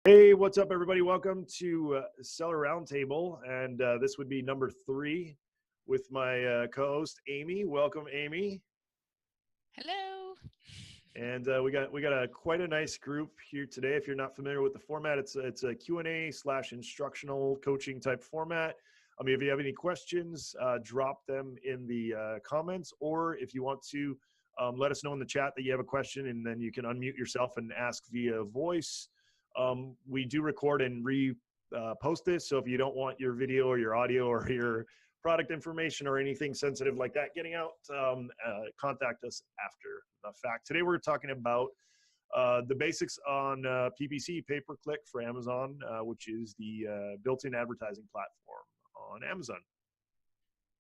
Hey, what's up, everybody? Welcome to Seller Roundtable, and this would be number 3 with my co-host Amy. Welcome, Amy. Hello. And we got quite a nice group here today. If you're not familiar with the format, it's a Q&A / instructional coaching type format. If you have any questions, drop them in the comments, or if you want to, let us know in the chat that you have a question, and then you can unmute yourself and ask via voice. We do record and post this, so if you don't want your video or your audio or your product information or anything sensitive like that getting out, contact us after the fact. Today we're talking about the basics on PPC, pay-per-click for Amazon, which is the built-in advertising platform on Amazon.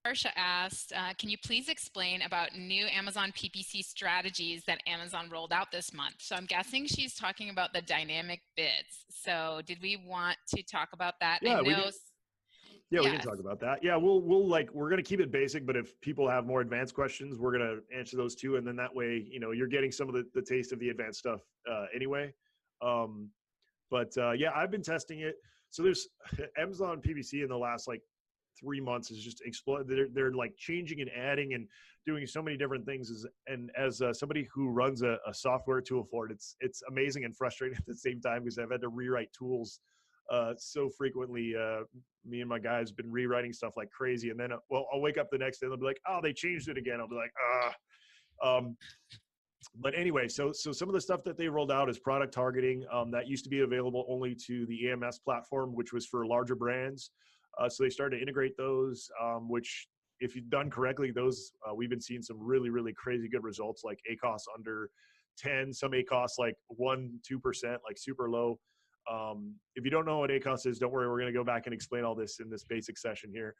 Marsha asked, can you please explain about new Amazon PPC strategies that Amazon rolled out this month? So I'm guessing she's talking about the dynamic bids. So did we want to talk about that? Yeah, we can talk about that. Yeah, we're gonna keep it basic, but if people have more advanced questions, we're gonna answer those too, and then that way, you're getting some of the taste of the advanced stuff anyway. Yeah, I've been testing it. So there's Amazon PPC in the last 3 months is just exploded. They're like changing and adding and doing so many different things. As somebody who runs a software tool for it, it's amazing and frustrating at the same time because I've had to rewrite tools so frequently. Me and my guys have been rewriting stuff like crazy, and then I'll wake up the next day and they'll be like, "Oh, they changed it again." I'll be like, But anyway, so some of the stuff that they rolled out is product targeting that used to be available only to the EMS platform, which was for larger brands. So they started to integrate those, which if you've done correctly, those we've been seeing some really, really crazy good results, like ACOS under 10, some ACOS like 1-2%, like super low. If you don't know what ACOS is, don't worry, we're going to go back and explain all this in this basic session here.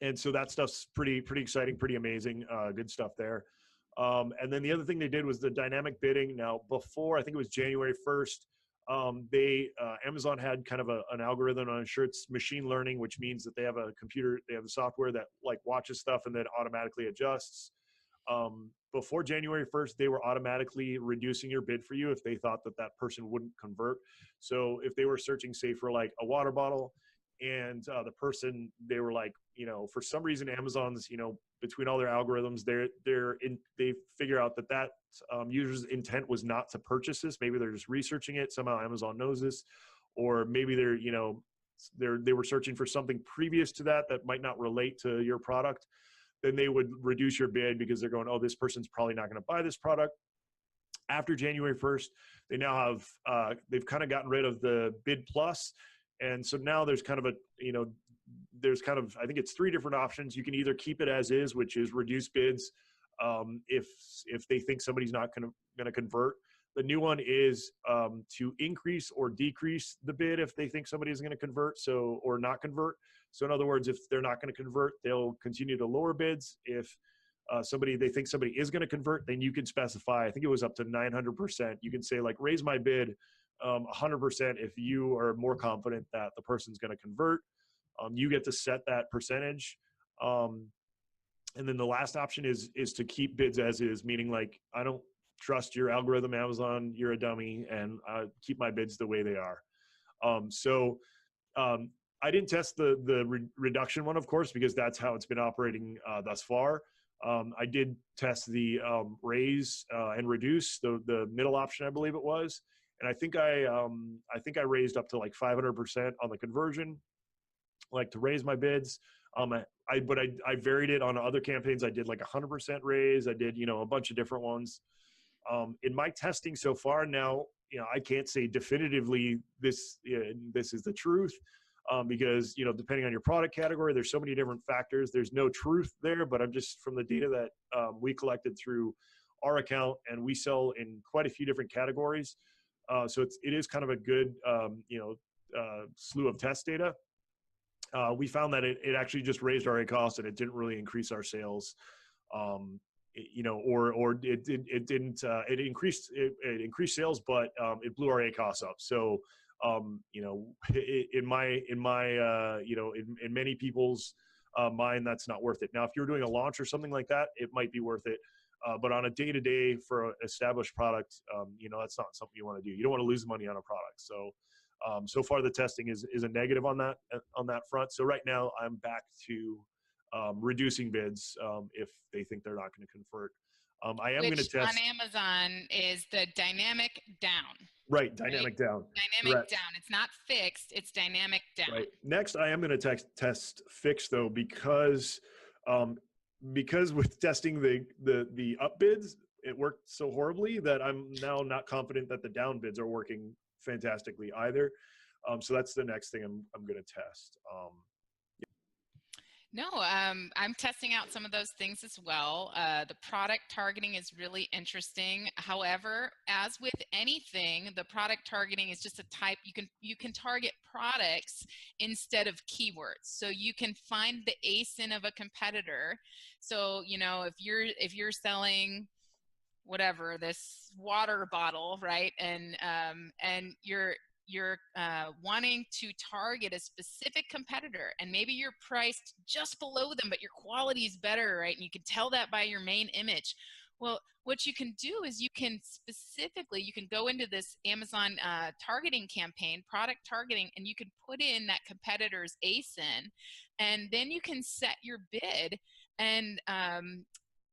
And so that stuff's pretty exciting, pretty amazing, good stuff there. And then the other thing they did was the dynamic bidding. Now, before, I think it was January 1st, Amazon had kind of an algorithm. I'm sure it's machine learning, which means that they have a computer, they have a software that watches stuff and then automatically adjusts. Before January 1st, they were automatically reducing your bid for you if they thought that person wouldn't convert. So if they were searching, say, for a water bottle, and the person, they were for some reason, Amazon's, between all their algorithms, they figure out that user's intent was not to purchase this. Maybe they're just researching it. Somehow Amazon knows this, or maybe they were searching for something previous to that might not relate to your product. Then they would reduce your bid because they're going, oh, this person's probably not going to buy this product. After January 1st, they now have, they've kind of gotten rid of the bid plus. And so now there's kind of I think it's 3 different options. You can either keep it as is, which is reduce bids if they think somebody's not going to convert. The new one is to increase or decrease the bid if they think somebody's going to convert, or not convert. So in other words, if they're not going to convert, they'll continue to lower bids. If they think somebody is going to convert, then you can specify, I think it was up to 900%. You can say raise my bid 100% if you are more confident that the person's going to convert. You get to set that percentage. And then the last option is to keep bids as is, meaning I don't trust your algorithm, Amazon, you're a dummy, and keep my bids the way they are. I didn't test the reduction one, of course, because that's how it's been operating thus far. I did test the raise and reduce, the middle option, I believe it was. And I think I raised up to 500% on the conversion, to raise my bids. But I varied it on other campaigns. I did 100% raise. I did, a bunch of different ones. In my testing so far now, I can't say definitively this is the truth, because, depending on your product category, there's so many different factors. There's no truth there, but I'm just from the data that we collected through our account, and we sell in quite a few different categories. So it is kind of a good, slew of test data. We found that it actually just raised our ACOS, and it didn't really increase our sales, it increased sales, but it blew our ACOS up. So, in many people's mind, that's not worth it. Now, if you're doing a launch or something like that, it might be worth it. But on a day-to-day for an established product, that's not something you want to do. You don't want to lose money on a product. So so far the testing is a negative on that front. So right now I'm back to reducing bids if they think they're not going to convert. I am going to Which test on Amazon is the dynamic down. Right, dynamic down. Dynamic Correct. down. It's not fixed, it's dynamic down. Right. Next, I am going to test fix though, because with testing the up bids, it worked so horribly that I'm now not confident that the down bids are working fantastically either. So that's the next thing I'm going to test. No, I'm testing out some of those things as well. The product targeting is really interesting. However, as with anything, the product targeting is just a type. You can target products instead of keywords. So you can find the ASIN of a competitor. So if you're selling whatever, this water bottle, right, and you're wanting to target a specific competitor, and maybe you're priced just below them, but your quality is better, right? And you can tell that by your main image. Well, what you can do is you can go into this Amazon targeting campaign, product targeting, and you can put in that competitor's ASIN, and then you can set your bid, and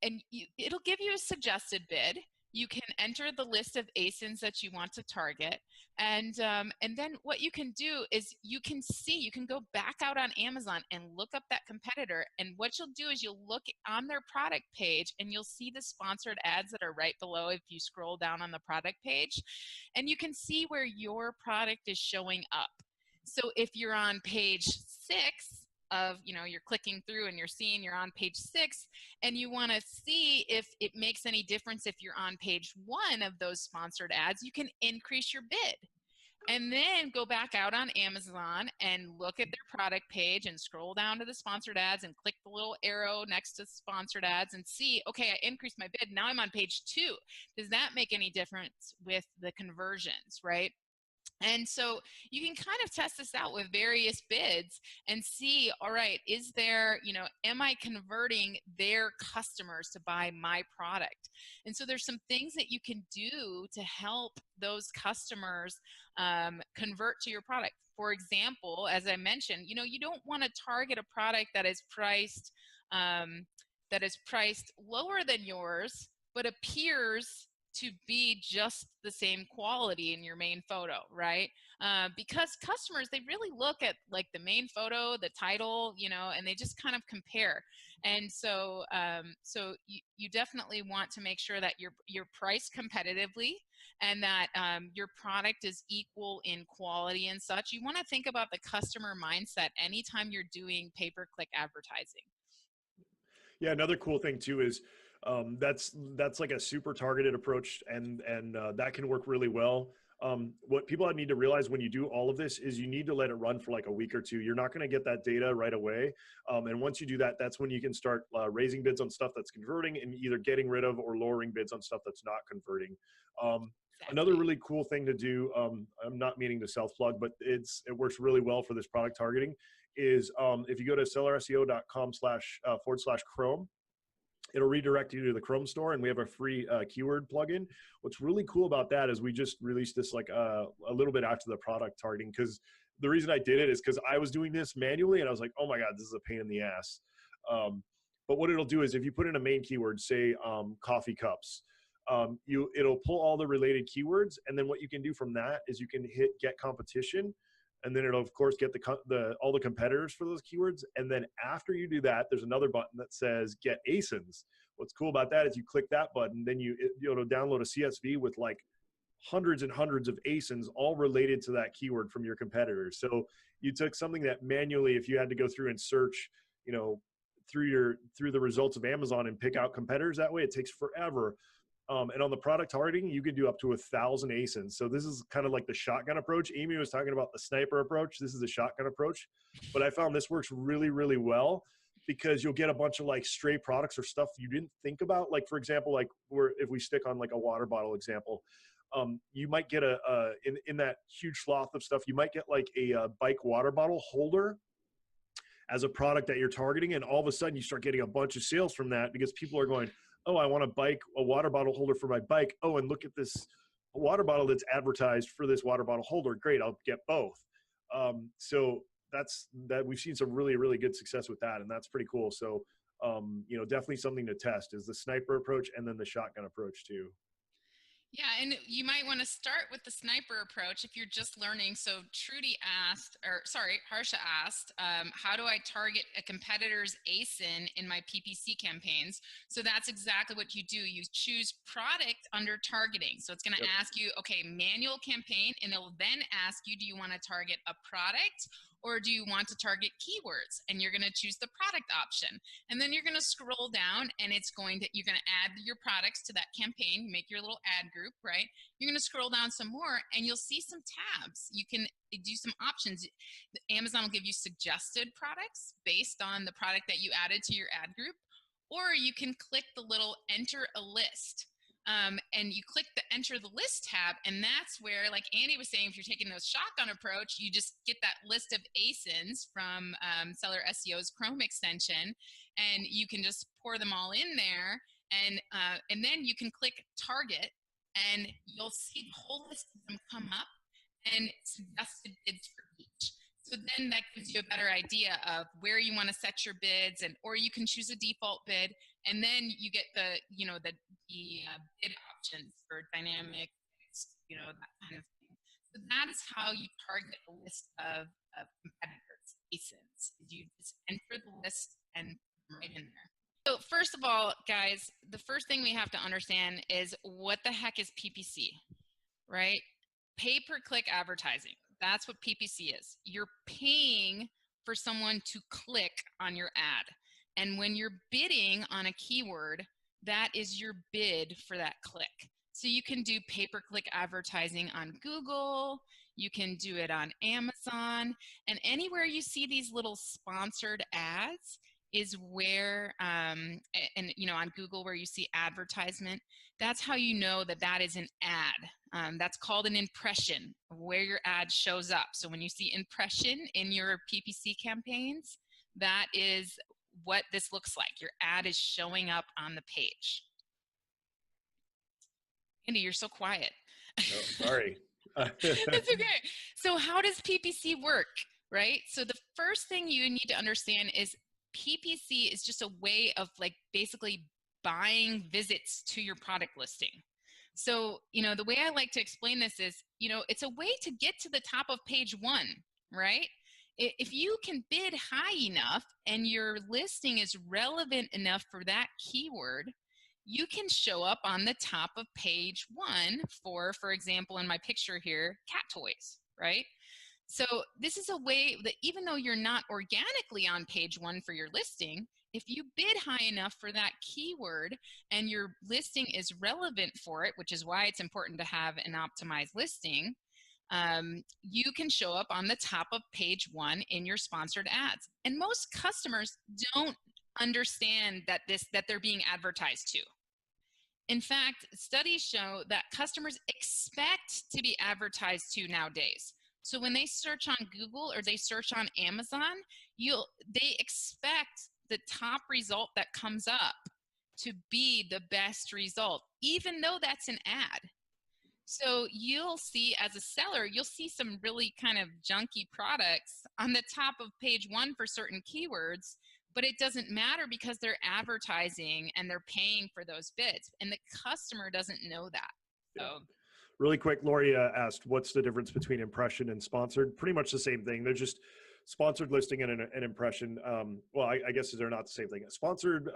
it'll give you a suggested bid. You can enter the list of ASINs that you want to target. And then what you can do is you can go back out on Amazon and look up that competitor. And what you'll do is you'll look on their product page and you'll see the sponsored ads that are right below if you scroll down on the product page. And you can see where your product is showing up. So if you're on page 6, you're clicking through and you're seeing you're on page 6, and you want to see if it makes any difference if you're on page 1 of those sponsored ads, you can increase your bid. And then go back out on Amazon and look at their product page and scroll down to the sponsored ads and click the little arrow next to sponsored ads and see, okay, I increased my bid. Now I'm on page 2. Does that make any difference with the conversions, right? And so you can kind of test this out with various bids and see, all right, am I converting their customers to buy my product? And so there's some things that you can do to help those customers convert to your product. For example, as I mentioned, you don't want to target a product that is priced lower than yours, but appears to be just the same quality in your main photo, right? Because customers, they really look at like the main photo, the title, and they just kind of compare. And so, you definitely want to make sure that you're priced competitively and that your product is equal in quality and such. You want to think about the customer mindset anytime you're doing pay-per-click advertising. Yeah, another cool thing too is that's like a super targeted approach, and that can work really well. What people need to realize when you do all of this is you need to let it run for like a week or two. You're not going to get that data right away. And once you do that, that's when you can start raising bids on stuff that's converting and either getting rid of or lowering bids on stuff that's not converting. Exactly. Another really cool thing to do, I'm not meaning to self-plug, but it works really well for this product targeting, is if you go to sellerseo.com//Chrome, it'll redirect you to the Chrome store, and we have a free keyword plugin. What's really cool about that is we just released this like a little bit after the product targeting, because the reason I did it is because I was doing this manually and I was like, oh my God, this is a pain in the ass. But what it'll do is if you put in a main keyword, say coffee cups, it'll pull all the related keywords, and then what you can do from that is you can hit get competition, and then it'll of course get all the competitors for those keywords. And then after you do that, there's another button that says get ASINs. What's cool about that is you click that button, then it'll download a CSV with like hundreds and hundreds of ASINs all related to that keyword from your competitors. So you took something that manually, if you had to go through and search, through the results of Amazon and pick out competitors that way, it takes forever. And on the product targeting, you can do up to 1,000 ASINs. So this is kind of like the shotgun approach. Amy was talking about the sniper approach. This is a shotgun approach. But I found this works really, really well, because you'll get a bunch of like stray products or stuff you didn't think about. Like, for example, like if we stick on like a water bottle example, you might get in that huge swath of stuff, you might get like a bike water bottle holder as a product that you're targeting. And all of a sudden you start getting a bunch of sales from that, because people are going, oh, I want a water bottle holder for my bike. Oh, and look at this water bottle that's advertised for this water bottle holder. Great, I'll get both. So that we've seen some really, really good success with that, and that's pretty cool. So, definitely something to test is the sniper approach and then the shotgun approach too. Yeah, and you might want to start with the sniper approach if you're just learning. So Harsha asked, how do I target a competitor's ASIN in my PPC campaigns? So that's exactly what you do. You choose product under targeting. So it's going to ask you, okay, manual campaign, and it'll then ask you, do you want to target a product or do you want to target keywords? And you're going to choose the product option. And then you're going to scroll down and you're going to add your products to that campaign, make your little ad group, right? You're going to scroll down some more and you'll see some tabs. You can do some options. Amazon will give you suggested products based on the product that you added to your ad group, or you can click the little enter a list. And you click the enter the list tab, and that's where, like Andy was saying, if you're taking those shotgun approach, you just get that list of ASINs from Seller SEO's Chrome extension, and you can just pour them all in there, and then you can click target, and you'll see the whole list of them come up, and suggested bids for each. So then that gives you a better idea of where you want to set your bids, or you can choose a default bid, and then you get the bid options for dynamic, that kind of thing. So that is how you target a list of competitors, ASINs. You just enter the list and right in there. So first of all, guys, the first thing we have to understand is what the heck is PPC, right? Pay-per-click advertising. That's what PPC is. You're paying for someone to click on your ad. And when you're bidding on a keyword, that is your bid for that click. So you can do pay-per-click advertising on Google, you can do it on Amazon, and anywhere you see these little sponsored ads is where, on Google where you see advertisement, that's how you know that that is an ad. That's called an impression, where your ad shows up. So when you see impression in your PPC campaigns, that is what this looks like. Your ad is showing up on the page. Andy, you're so quiet. Oh, sorry. That's okay. So how does PPC work, right? So the first thing you need to understand is PPC is just a way of basically buying visits to your product listing. So, the way I like to explain this is, it's a way to get to the top of page 1, right? If you can bid high enough and your listing is relevant enough for that keyword, you can show up on the top of page 1 for example, in my picture here, cat toys, right? So this is a way that even though you're not organically on page 1 for your listing, if you bid high enough for that keyword and your listing is relevant for it, which is why it's important to have an optimized listing, you can show up on the top of page 1 in your sponsored ads. And most customers don't understand that they're being advertised to. In fact, studies show that customers expect to be advertised to nowadays. So when they search on Google or they search on Amazon, they expect the top result that comes up to be the best result, even though that's an ad. So you'll see, as a seller, you'll see some really kind of junky products on the top of page 1 for certain keywords, but it doesn't matter because they're advertising and they're paying for those bids, and the customer doesn't know that. So. Really quick, Lori asked, what's the difference between impression and sponsored? Pretty much the same thing. They're just sponsored listing and an impression. Well, I guess they're not the same thing. Sponsored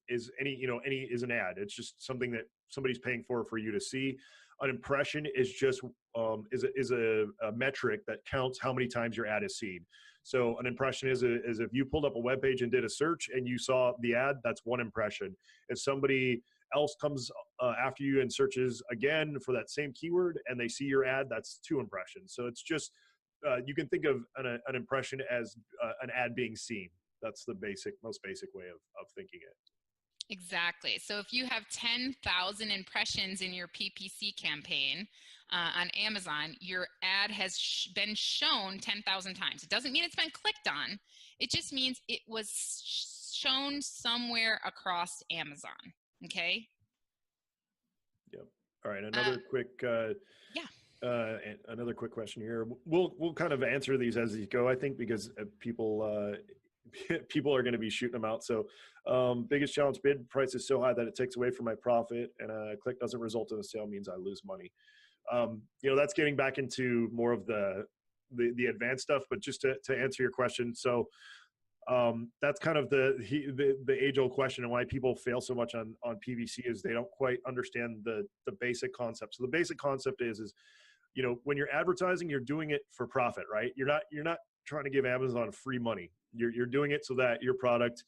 is is an ad. It's just something that somebody's paying for you to see. An impression is just is a metric that counts how many times your ad is seen. So an impression is if you pulled up a web page and did a search and you saw the ad, that's one impression. If somebody else comes after you and searches again for that same keyword and they see your ad, that's 2 impressions. So it's just you can think of an impression as an ad being seen. That's the most basic way of thinking it. Exactly. So if you have 10,000 impressions in your PPC campaign on Amazon, your ad has been shown 10,000 times. It doesn't mean it's been clicked on. It just means it was shown somewhere across Amazon. Okay. Yep. All right. Another quick, yeah. Another quick question here. We'll kind of answer these as these go, I think, because people people are going to be shooting them out. So, biggest challenge: bid price is so high that it takes away from my profit, and a click doesn't result in a sale means I lose money. That's getting back into more of the advanced stuff. But just to answer your question, so that's kind of the age old question, and why people fail so much on PPC is they don't quite understand the basic concept. So the basic concept is when you're advertising, you're doing it for profit, right? You're not trying to give Amazon free money. You're doing it so that your product,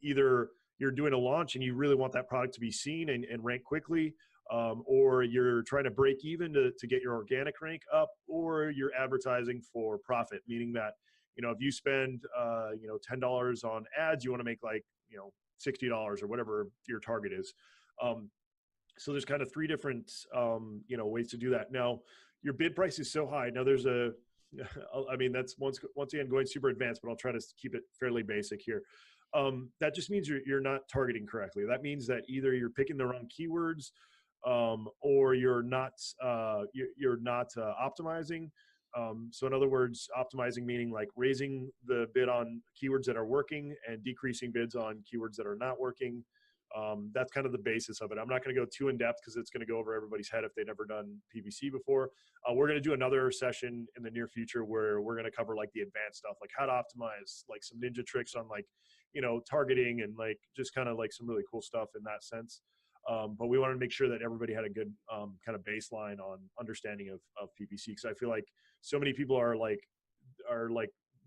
either you're doing a launch and you really want that product to be seen and rank quickly, or you're trying to break even to get your organic rank up, or you're advertising for profit, meaning that, if you spend, $10 on ads, you want to make like, $60 or whatever your target is. So there's kind of three different, ways to do that. Now, your bid price is so high. Now that's once again going super advanced, but I'll try to keep it fairly basic here. That just means you're not targeting correctly. That means that either you're picking the wrong keywords, or you're not optimizing. So in other words, optimizing meaning like raising the bid on keywords that are working and decreasing bids on keywords that are not working. That's kind of the basis of it. I'm not going to go too in depth because it's going to go over everybody's head if they've never done PPC before. We're going to do another session in the near future where we're going to cover like the advanced stuff, like how to optimize, like some ninja tricks on like, targeting, and like just kind of like some really cool stuff in that sense. But we wanted to make sure that everybody had a good kind of baseline on understanding of PPC, because I feel like so many people are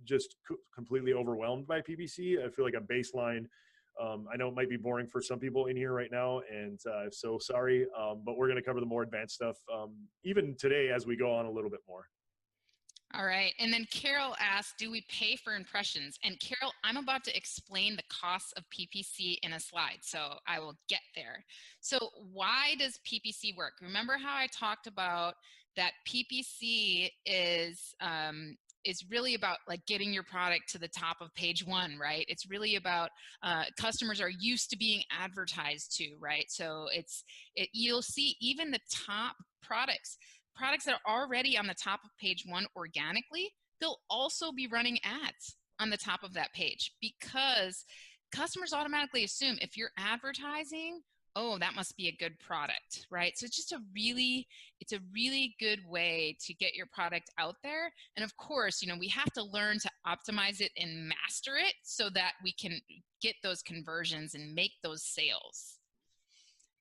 just completely overwhelmed by PPC. I feel like a baseline. I know it might be boring for some people in here right now, and so sorry, but we're going to cover the more advanced stuff even today as we go on a little bit more. All right. And then Carol asked, do we pay for impressions? And Carol, I'm about to explain the costs of PPC in a slide, so I will get there. So why does PPC work? Remember how I talked about that PPC is really about like getting your product to the top of page one, right? It's really about customers are used to being advertised to, right? So you'll see even the top products that are already on the top of page one organically, they'll also be running ads on the top of that page, because customers automatically assume if you're advertising, oh, that must be a good product, right? So it's just a really good way to get your product out there. And of course, we have to learn to optimize it and master it so that we can get those conversions and make those sales.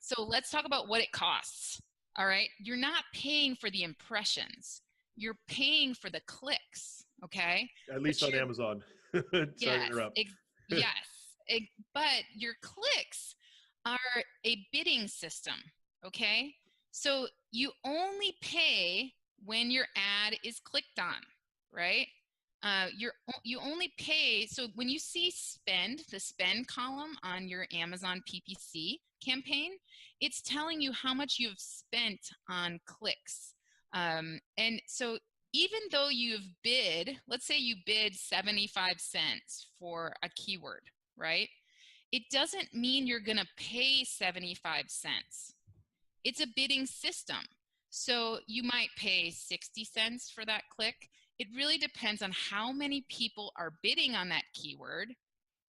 So let's talk about what it costs. All right, you're not paying for the impressions. You're paying for the clicks, okay? At least on Amazon. Sorry to interrupt. Yes, but your clicks are a bidding system, okay? So you only pay when your ad is clicked on, right? You only pay, so when you see spend, the spend column on your Amazon PPC campaign, it's telling you how much you've spent on clicks. And so even though you've bid, let's say you bid 75 cents for a keyword, right? It doesn't mean you're going to pay 75 cents. It's a bidding system. So you might pay 60 cents for that click. It really depends on how many people are bidding on that keyword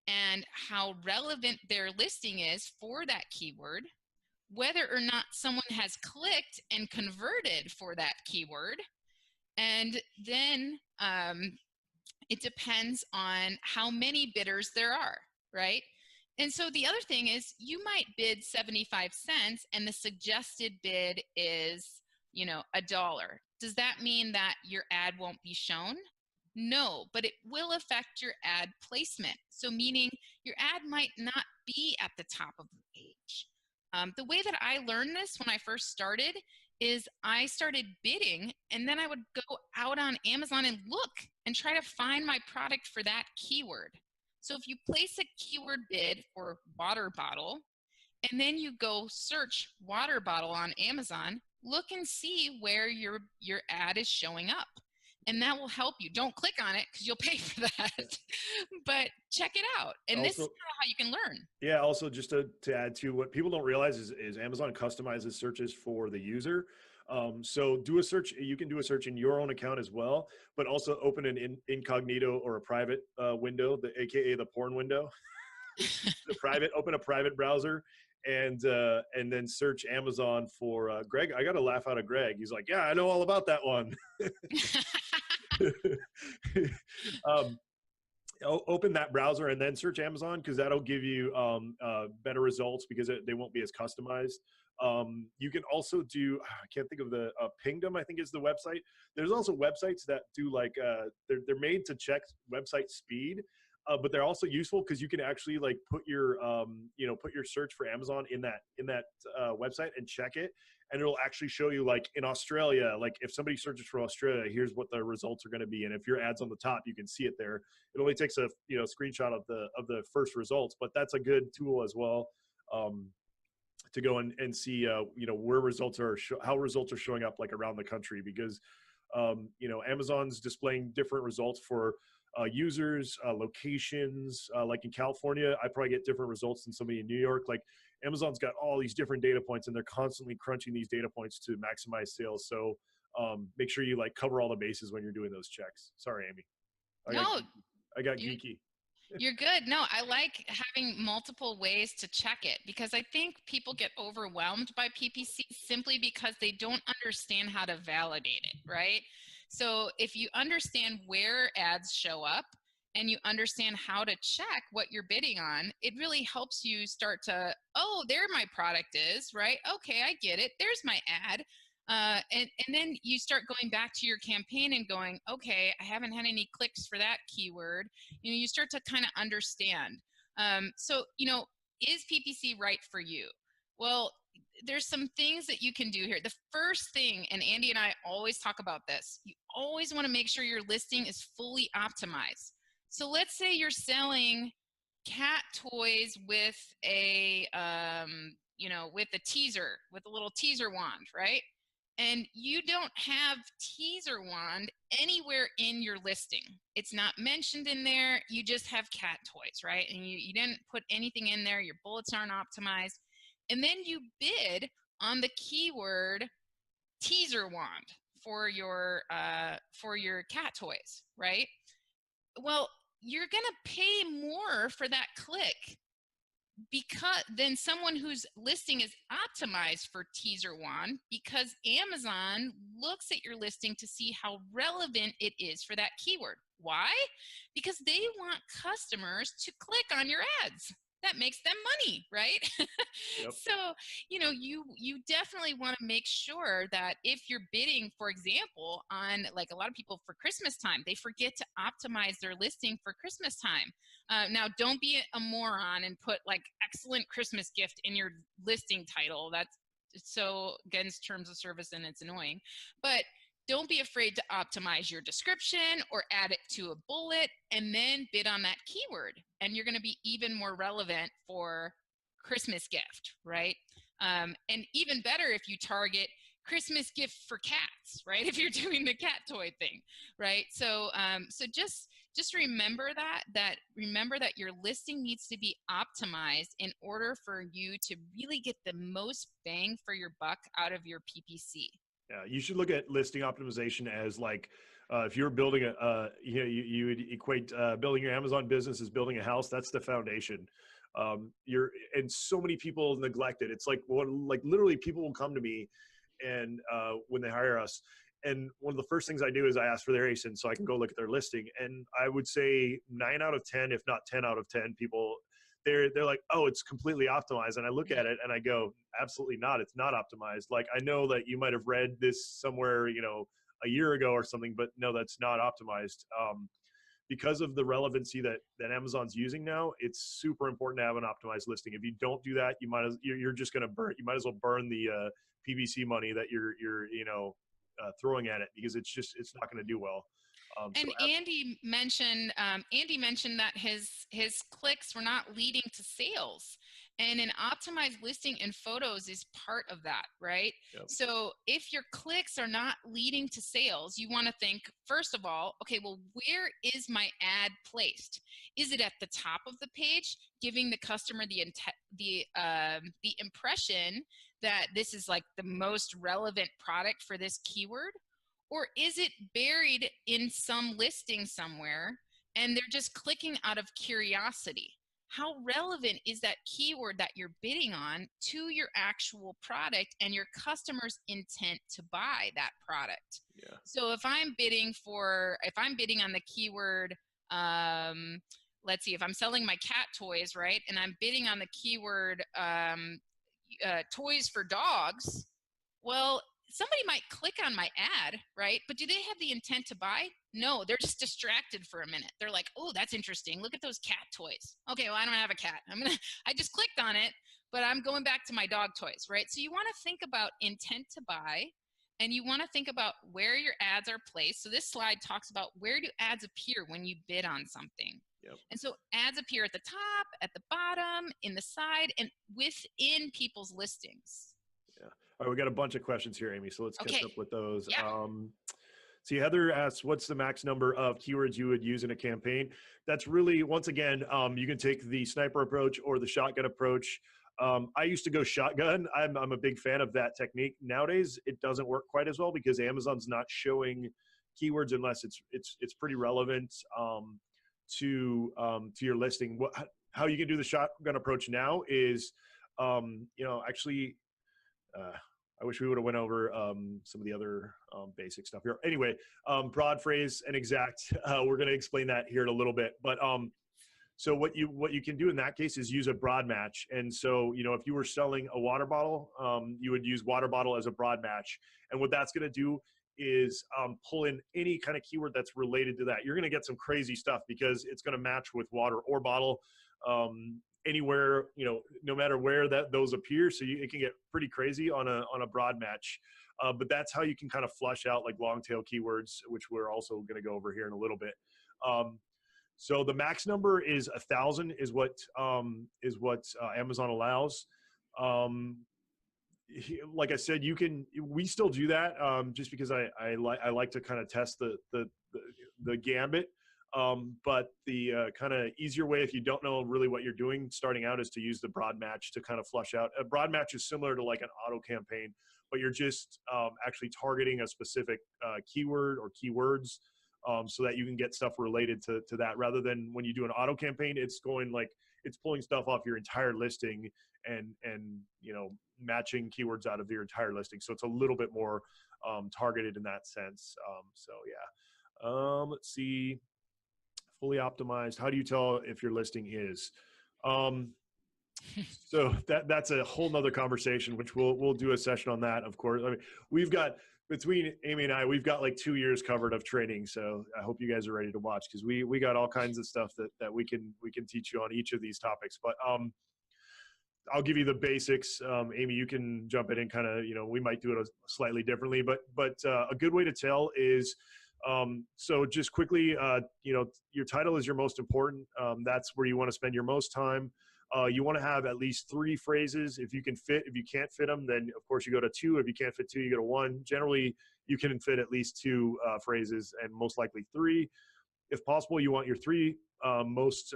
and how relevant their listing is for that keyword, whether or not someone has clicked and converted for that keyword. And then it depends on how many bidders there are, right? And so the other thing is you might bid 75 cents and the suggested bid is, $1. Does that mean that your ad won't be shown? No, but it will affect your ad placement. So meaning your ad might not be at the top of the page. The way that I learned this when I first started is I started bidding, and then I would go out on Amazon and look and try to find my product for that keyword. So if you place a keyword bid for water bottle, and then you go search water bottle on Amazon, look and see where your ad is showing up. and that will help you. Don't click on it because you'll pay for that, but check it out. And this is Also, kind of how you can learn. yeah, also just to add to what people don't realize is Amazon customizes searches for the user. So do a search. You can do a search in your own account as well, but also open an incognito or a private window, AKA the porn window. Open a private browser and then search Amazon for Greg. I got a laugh out of Greg. He's like, yeah, I know all about that one. Open that browser and then search Amazon, because that'll give you better results, because they won't be as customized. You can also do, I can't think of the Pingdom, I think is the website. There's also websites that do like they're made to check website speed, but they're also useful because you can actually like put your put your search for Amazon in that website and check it, and it'll actually show you, like in Australia, like if somebody searches for Australia, here's what the results are going to be, and if your ad's on the top, you can see it there. It only takes a screenshot of the first results, but that's a good tool as well to go and see where results are how results are showing up like around the country, because Amazon's displaying different results for users, locations. Like in California, I probably get different results than somebody in New York. Like Amazon's got all these different data points, and they're constantly crunching these data points to maximize sales. So make sure you like cover all the bases when you're doing those checks. Sorry, Amy. I got geeky. You're good. No, I like having multiple ways to check it, because I think people get overwhelmed by PPC simply because they don't understand how to validate it, right? So if you understand where ads show up and you understand how to check what you're bidding on, it really helps you start to, oh, there my product is, right? Okay, I get it. There's my ad. And then you start going back to your campaign and going, okay, I haven't had any clicks for that keyword. You start to kind of understand. So, is PPC right for you? Well, there's some things that you can do here. The first thing, and Andy and I always talk about this, you always want to make sure your listing is fully optimized. So let's say you're selling cat toys with a, with a teaser, with a little teaser wand, right? And you don't have teaser wand anywhere in your listing. It's not mentioned in there. You just have cat toys, right? And you didn't put anything in there. Your bullets aren't optimized. And then you bid on the keyword teaser wand for your cat toys, right? Well, you're gonna pay more for that click than someone whose listing is optimized for teaser wand, because Amazon looks at your listing to see how relevant it is for that keyword. Why? Because they want customers to click on your ads. That makes them money, right? Yep. So, you definitely want to make sure that if you're bidding, for example, on, like, a lot of people for Christmas time, they forget to optimize their listing for Christmas time. Now, don't be a moron and put like excellent Christmas gift in your listing title. That's so against terms of service and it's annoying. But don't be afraid to optimize your description or add it to a bullet and then bid on that keyword. And you're going to be even more relevant for Christmas gift, right? And even better if you target Christmas gift for cats, right? If you're doing the cat toy thing, right? So just remember that your listing needs to be optimized in order for you to really get the most bang for your buck out of your PPC. Yeah, you should look at listing optimization as like, if you're building you would equate building your Amazon business as building a house. That's the foundation. And so many people neglect it. It's like literally people will come to me and when they hire us, and one of the first things I do is I ask for their ASIN so I can go look at their listing. And I would say 9 out of 10, if not 10 out of 10 people, they're like, oh, it's completely optimized. And I look at it and I go, absolutely not. It's not optimized. Like, I know that you might have read this somewhere, a year ago or something, but no, that's not optimized. Because of the relevancy that Amazon's using now, it's super important to have an optimized listing. If you don't do that, you're just going to burn. You might as well burn the PPC money that you're throwing at it, because it's not going to do well. So And Andy mentioned that his clicks were not leading to sales, and an optimized listing in photos is part of that, right? yep. So if your clicks are not leading to sales, you want to think first of all, okay, well, where is my ad placed? Is it at the top of the page, giving the customer the impression that this is like the most relevant product for this keyword? Or is it buried in some listing somewhere and they're just clicking out of curiosity? How relevant is that keyword that you're bidding on to your actual product and your customer's intent to buy that product? Yeah. So if I'm bidding on the keyword, let's see, if I'm selling my cat toys, right, and I'm bidding on the keyword toys for dogs, well, somebody might click on my ad, right? But do they have the intent to buy? No, they're just distracted for a minute. They're like, oh, that's interesting. Look at those cat toys. Okay, well, I don't have a cat. I just clicked on it, but I'm going back to my dog toys, right? So you want to think about intent to buy, and you want to think about where your ads are placed. So this slide talks about where do ads appear when you bid on something. Yep. And so ads appear at the top, at the bottom, in the side, and within people's listings. Yeah. All right, we got a bunch of questions here, Amy, so let's catch up with those. Yeah. See, Heather asks, what's the max number of keywords you would use in a campaign? That's really, once again, you can take the sniper approach or the shotgun approach. I used to go shotgun. I'm a big fan of that technique. Nowadays, it doesn't work quite as well because Amazon's not showing keywords unless it's pretty relevant to your listing. How you can do the shotgun approach now is, actually, I wish we would have went over some of the other basic stuff here. Anyway, broad phrase and exact. We're going to explain that here in a little bit. But so what you can do in that case is use a broad match. And so if you were selling a water bottle, you would use water bottle as a broad match. And what that's going to do is pull in any kind of keyword that's related to that. You're going to get some crazy stuff because it's going to match with water or bottle. Anywhere, no matter where those appear. So it can get pretty crazy on a broad match. But that's how you can kind of flush out like long tail keywords, which we're also going to go over here in a little bit. So the max number is 1,000 is what Amazon allows. Like I said, we still do that just because I like to kind of test the gambit. But the kind of easier way, if you don't know really what you're doing starting out, is to use the broad match to kind of flush out. A broad match is similar to like an auto campaign, but you're just actually targeting a specific keyword or keywords so that you can get stuff related to that, rather than when you do an auto campaign, it's pulling stuff off your entire listing and matching keywords out of your entire listing. So it's a little bit more targeted in that sense. So yeah, let's see. Fully optimized. How do you tell if your listing is? So that's a whole nother conversation, which we'll do a session on that. Of course, I mean, we've got, between Amy and I, we've got like 2 years covered of training. So I hope you guys are ready to watch, because we got all kinds of stuff that we can teach you on each of these topics. But I'll give you the basics. Amy, you can jump in and kind of, we might do it slightly differently, but a good way to tell is, so just quickly, your title is your most important. That's where you want to spend your most time. You want to have at least 3 phrases if you can fit. If you can't fit them, then of course you go to 2. If you can't fit 2, you go to 1. Generally, you can fit at least 2 phrases, and most likely 3. If possible, you want your 3 most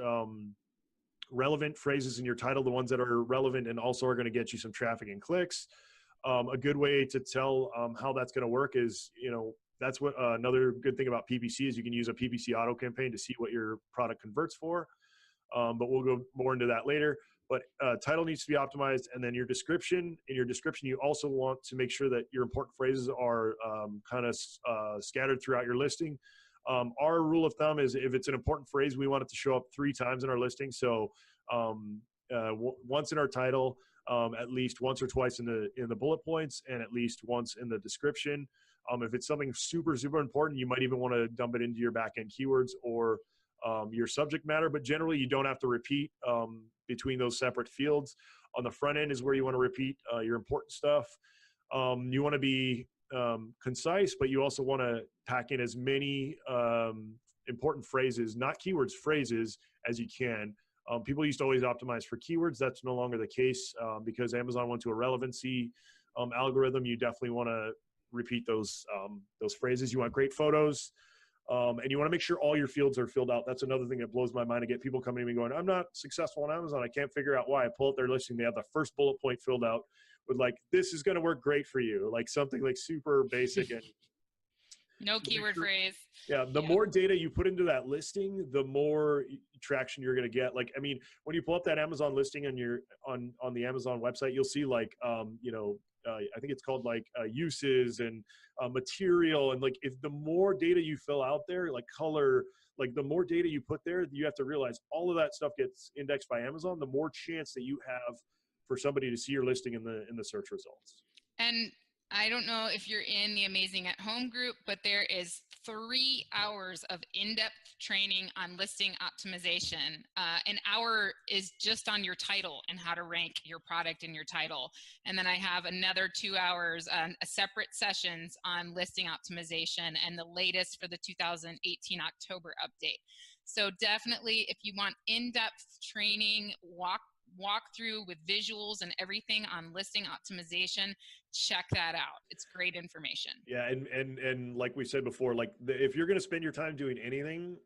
relevant phrases in your title, the ones that are relevant and also are going to get you some traffic and clicks. A good way to tell how that's going to work is, that's what another good thing about PPC is you can use a PPC auto campaign to see what your product converts for. But we'll go more into that later. But title needs to be optimized, and then your description. In your description, you also want to make sure that your important phrases are kind of scattered throughout your listing. Our rule of thumb is if it's an important phrase, we want it to show up 3 times in our listing. So once in our title, at least once or twice in the bullet points, and at least once in the description. If it's something super, super important, you might even want to dump it into your back-end keywords or your subject matter, but generally you don't have to repeat between those separate fields. On the front end is where you want to repeat your important stuff. You want to be concise, but you also want to pack in as many important phrases, not keywords, phrases, as you can. People used to always optimize for keywords. That's no longer the case because Amazon went to a relevancy algorithm. You definitely want to repeat those phrases. You want great photos. And you want to make sure all your fields are filled out. That's another thing that blows my mind. I get people coming to me going, I'm not successful on Amazon. I can't figure out why. I pull up their listing. They have the first bullet point filled out with like, this is going to work great for you. Like something like super basic. And no keyword phrase. Yeah. The more data you put into that listing, the more traction you're going to get. Like, I mean, when you pull up that Amazon listing on your, on the Amazon website, you'll see like, I think it's called like uses and material. And like, if the more data you fill out there, like color, like the more data you put there, you have to realize all of that stuff gets indexed by Amazon, the more chance that you have for somebody to see your listing in the search results. And I don't know if you're in the Amazing at Home group, but there is 3 hours of in-depth training on listing optimization. An hour is just on your title and how to rank your product in your title. And then I have another 2 hours on separate sessions on listing optimization and the latest for the 2018 October update. So definitely, if you want in-depth training, walk through with visuals and everything on listing optimization, check that out. It's great information. Yeah. And like we said before, like if you're going to spend your time doing anything,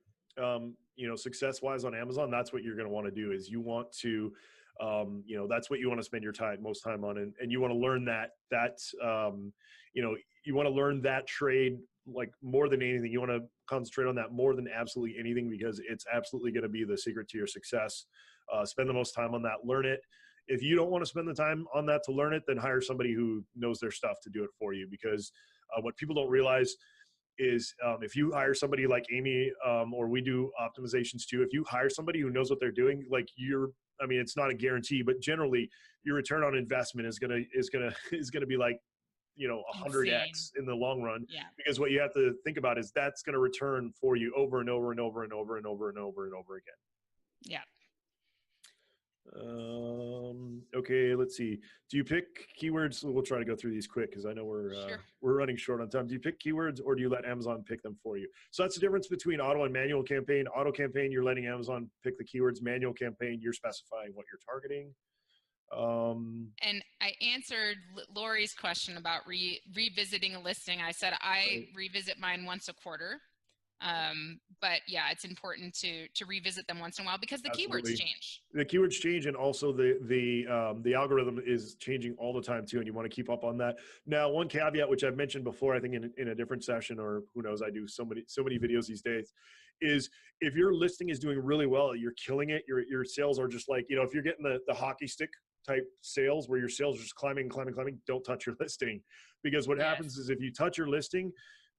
success wise on Amazon, that's what you're going to want to do is you want to, that's what you want to spend your most time on. And you want to learn you want to learn that trade like more than anything. You want to concentrate on that more than absolutely anything, because it's absolutely going to be the secret to your success. Spend the most time on that, learn it. If you don't want to spend the time on that to learn it, then hire somebody who knows their stuff to do it for you. Because what people don't realize is if you hire somebody like Amy, or we do optimizations too, if you hire somebody who knows what they're doing, like it's not a guarantee, but generally your return on investment is gonna be like 100x in the long run. Yeah. Because what you have to think about is that's going to return for you over and over and over and over and over and over and over again. Yeah. Okay, let's see. Do you pick keywords? We'll try to go through these quick because I know we're running short on time. Do you pick keywords or do you let Amazon pick them for you? So that's the difference between auto and manual campaign. Auto campaign, you're letting Amazon pick the keywords. Manual campaign, you're specifying what you're targeting. And I answered Lori's question about revisiting a listing. I said I revisit mine once a quarter. But yeah, it's important to revisit them once in a while because the keywords change. The keywords change, and also the algorithm is changing all the time too, and you want to keep up on that. Now, one caveat which I've mentioned before, I think in a different session, or who knows, I do so many videos these days, is if your listing is doing really well, you're killing it, your sales are just like, if you're getting the hockey stick type sales where your sales are just climbing, don't touch your listing. Because what happens is if you touch your listing,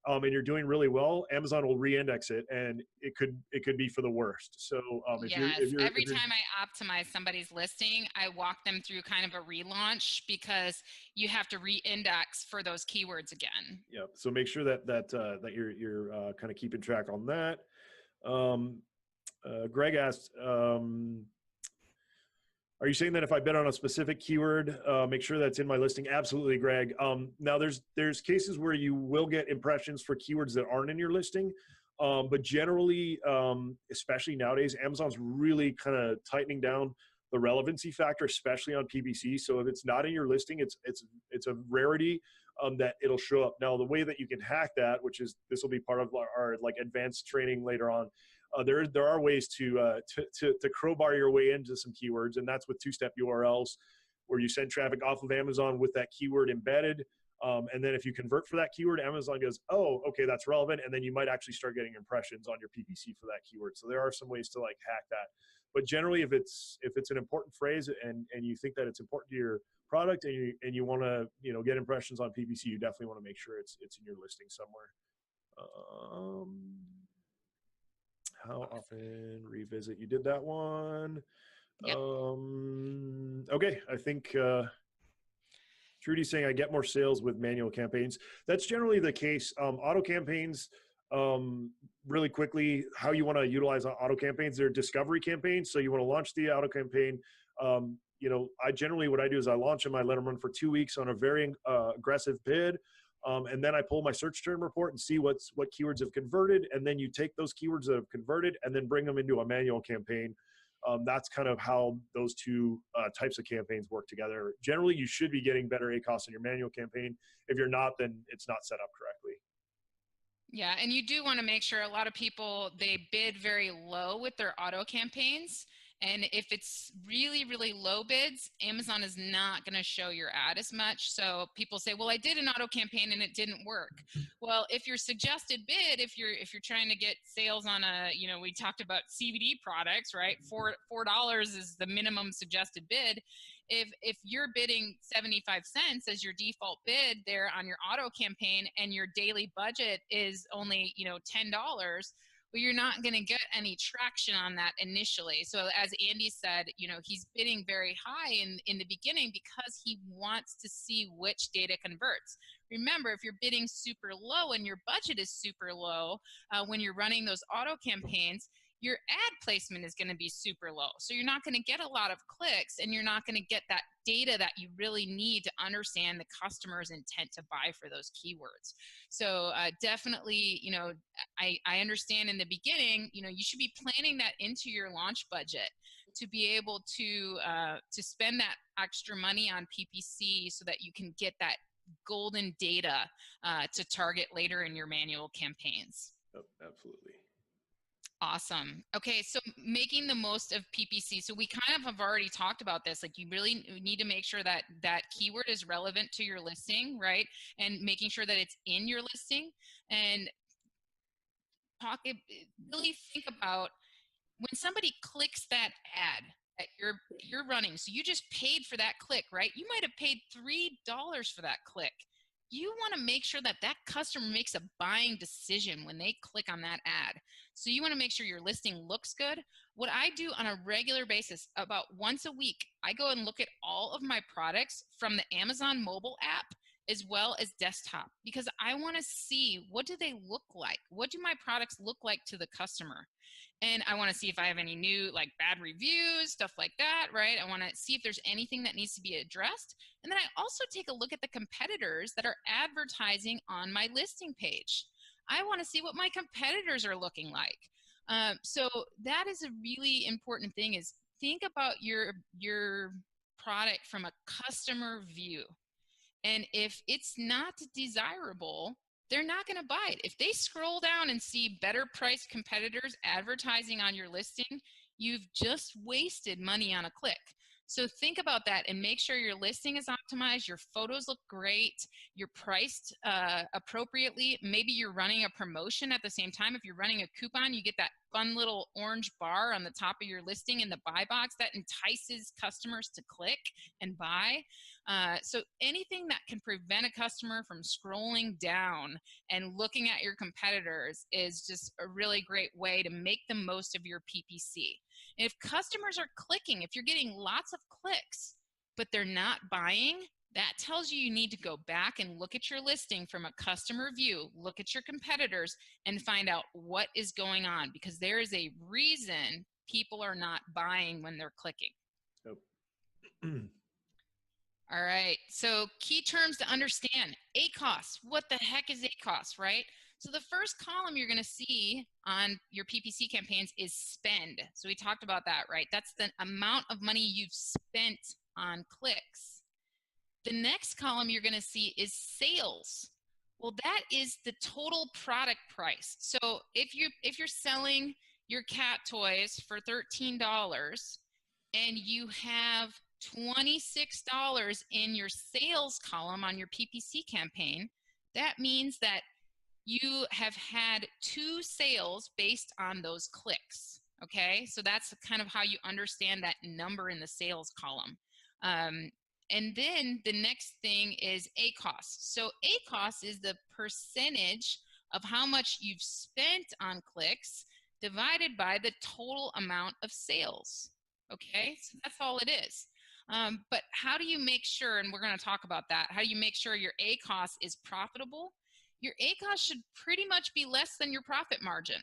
and you're doing really well, Amazon will re-index it, and it could be for the worst. So every time I optimize somebody's listing, I walk them through kind of a relaunch because you have to re-index for those keywords again. Yeah. So make sure that you're kind of keeping track on that. Greg asked, are you saying that if I bet on a specific keyword, make sure that's in my listing? Absolutely, Greg. Now, there's cases where you will get impressions for keywords that aren't in your listing, but generally, especially nowadays, Amazon's really kind of tightening down the relevancy factor, especially on PPC. So if it's not in your listing, it's a rarity that it'll show up. Now, the way that you can hack that, which is this will be part of our like advanced training later on. There are ways to crowbar your way into some keywords, and that's with two-step URLs, where you send traffic off of Amazon with that keyword embedded, and then if you convert for that keyword, Amazon goes, oh, okay, that's relevant, and then you might actually start getting impressions on your PPC for that keyword. So there are some ways to like hack that, but generally, if it's an important phrase and you think that it's important to your product and you want to get impressions on PPC, you definitely want to make sure it's in your listing somewhere. How often revisit? You did that one. Yep. Okay, I think Trudy's saying I get more sales with manual campaigns. That's generally the case. Auto campaigns, really quickly, how you want to utilize auto campaigns. They're discovery campaigns. So you want to launch the auto campaign. What I do is I launch them. I let them run for 2 weeks on a very aggressive bid. And then I pull my search term report and see what keywords have converted. And then you take those keywords that have converted and then bring them into a manual campaign. That's kind of how those two types of campaigns work together. Generally, you should be getting better ACOS in your manual campaign. If you're not, then it's not set up correctly. Yeah, and you do want to make sure, a lot of people, they bid very low with their auto campaigns. And if it's really, really low bids, Amazon is not going to show your ad as much. So people say, well, I did an auto campaign and it didn't work. Well, if your suggested bid, if you're trying to get sales on a, we talked about CBD products, right? $4 is the minimum suggested bid. If you're bidding 75 cents as your default bid there on your auto campaign and your daily budget is only, $10, well, you're not going to get any traction on that initially. So as Andy said, he's bidding very high in the beginning because he wants to see which data converts. Remember, if you're bidding super low and your budget is super low, when you're running those auto campaigns, your ad placement is going to be super low. So you're not going to get a lot of clicks, and you're not going to get that data that you really need to understand the customer's intent to buy for those keywords. So definitely, I understand in the beginning, you should be planning that into your launch budget to be able to spend that extra money on PPC so that you can get that golden data to target later in your manual campaigns. Oh, absolutely. Awesome. Okay, so making the most of PPC. So we kind of have already talked about this. Like, you really need to make sure that that keyword is relevant to your listing, right? And making sure that it's in your listing. And really think about when somebody clicks that ad that you're running. So you just paid for that click, right? You might have paid $3 for that click. You want to make sure that that customer makes a buying decision when they click on that ad. So you want to make sure your listing looks good. What I do on a regular basis, about once a week, I go and look at all of my products from the Amazon mobile app as well as desktop, because I want to see, what do they look like? What do my products look like to the customer? And I want to see if I have any new, like, bad reviews, stuff like that, right? I want to see if there's anything that needs to be addressed. And then I also take a look at the competitors that are advertising on my listing page. I want to see what my competitors are looking like. So that is a really important thing, is think about your product from a customer view. And if it's not desirable, they're not going to buy it. If they scroll down and see better priced competitors advertising on your listing, you've just wasted money on a click. So think about that and make sure your listing is optimized, your photos look great, you're priced appropriately. Maybe you're running a promotion at the same time. If you're running a coupon, you get that fun little orange bar on the top of your listing in the buy box that entices customers to click and buy. So anything that can prevent a customer from scrolling down and looking at your competitors is just a really great way to make the most of your PPC. And if customers are clicking, if you're getting lots of clicks, but they're not buying, that tells you need to go back and look at your listing from a customer view, look at your competitors, and find out what is going on, because there is a reason people are not buying when they're clicking. Yep. All right, so key terms to understand. ACOS, what the heck is ACOS, right? So the first column you're gonna see on your PPC campaigns is spend. So we talked about that, right? That's the amount of money you've spent on clicks. The next column you're gonna see is sales. Well, that is the total product price. So if you're selling your cat toys for $13 and you have $26 in your sales column on your PPC campaign, that means that you have had 2 sales based on those clicks. Okay, so that's kind of how you understand that number in the sales column. And then the next thing is ACOS. So ACOS is the percentage of how much you've spent on clicks divided by the total amount of sales. Okay, so that's all it is. But how do you make sure, and we're going to talk about that, how do you make sure your ACOS is profitable? Your ACOS should pretty much be less than your profit margin.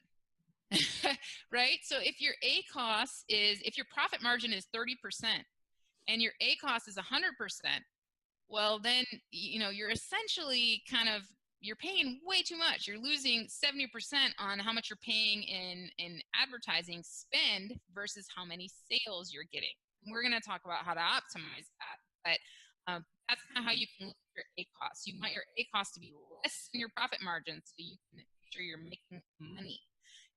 Right? So if your ACOS is, if your profit margin is 30% and your ACOS is 100%, well then, you're essentially kind of you're paying way too much. You're losing 70% on how much you're paying in advertising spend versus how many sales you're getting. We're going to talk about how to optimize that, but that's kind of how you can look at your ACOS. You want your ACOS to be less than your profit margin so you can make sure you're making money.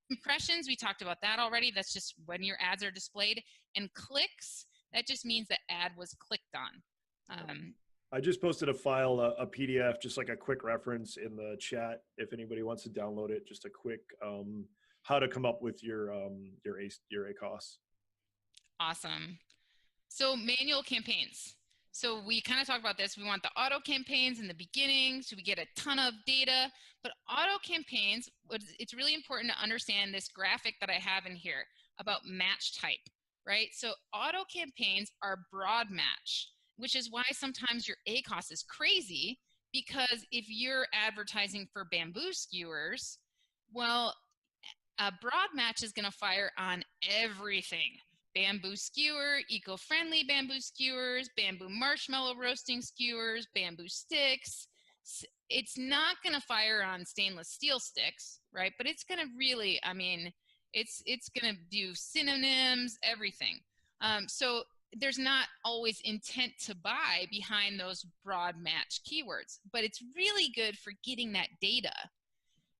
Impressions, we talked about that already. That's just when your ads are displayed. And clicks, that just means the ad was clicked on. I just posted a file, a PDF, just like a quick reference in the chat. If anybody wants to download it, just a quick how to come up with your ACOS. Awesome. So manual campaigns. So we kind of talked about this. We want the auto campaigns in the beginning, so we get a ton of data. But auto campaigns, it's really important to understand this graphic that I have in here about match type, right? So auto campaigns are broad match, which is why sometimes your ACOS is crazy, because if you're advertising for bamboo skewers, well, a broad match is going to fire on everything. Bamboo skewer, eco-friendly bamboo skewers, bamboo marshmallow roasting skewers, bamboo sticks. It's not going to fire on stainless steel sticks, right? But it's going to really, I mean, it's going to do synonyms, everything. So there's not always intent to buy behind those broad match keywords, but it's really good for getting that data.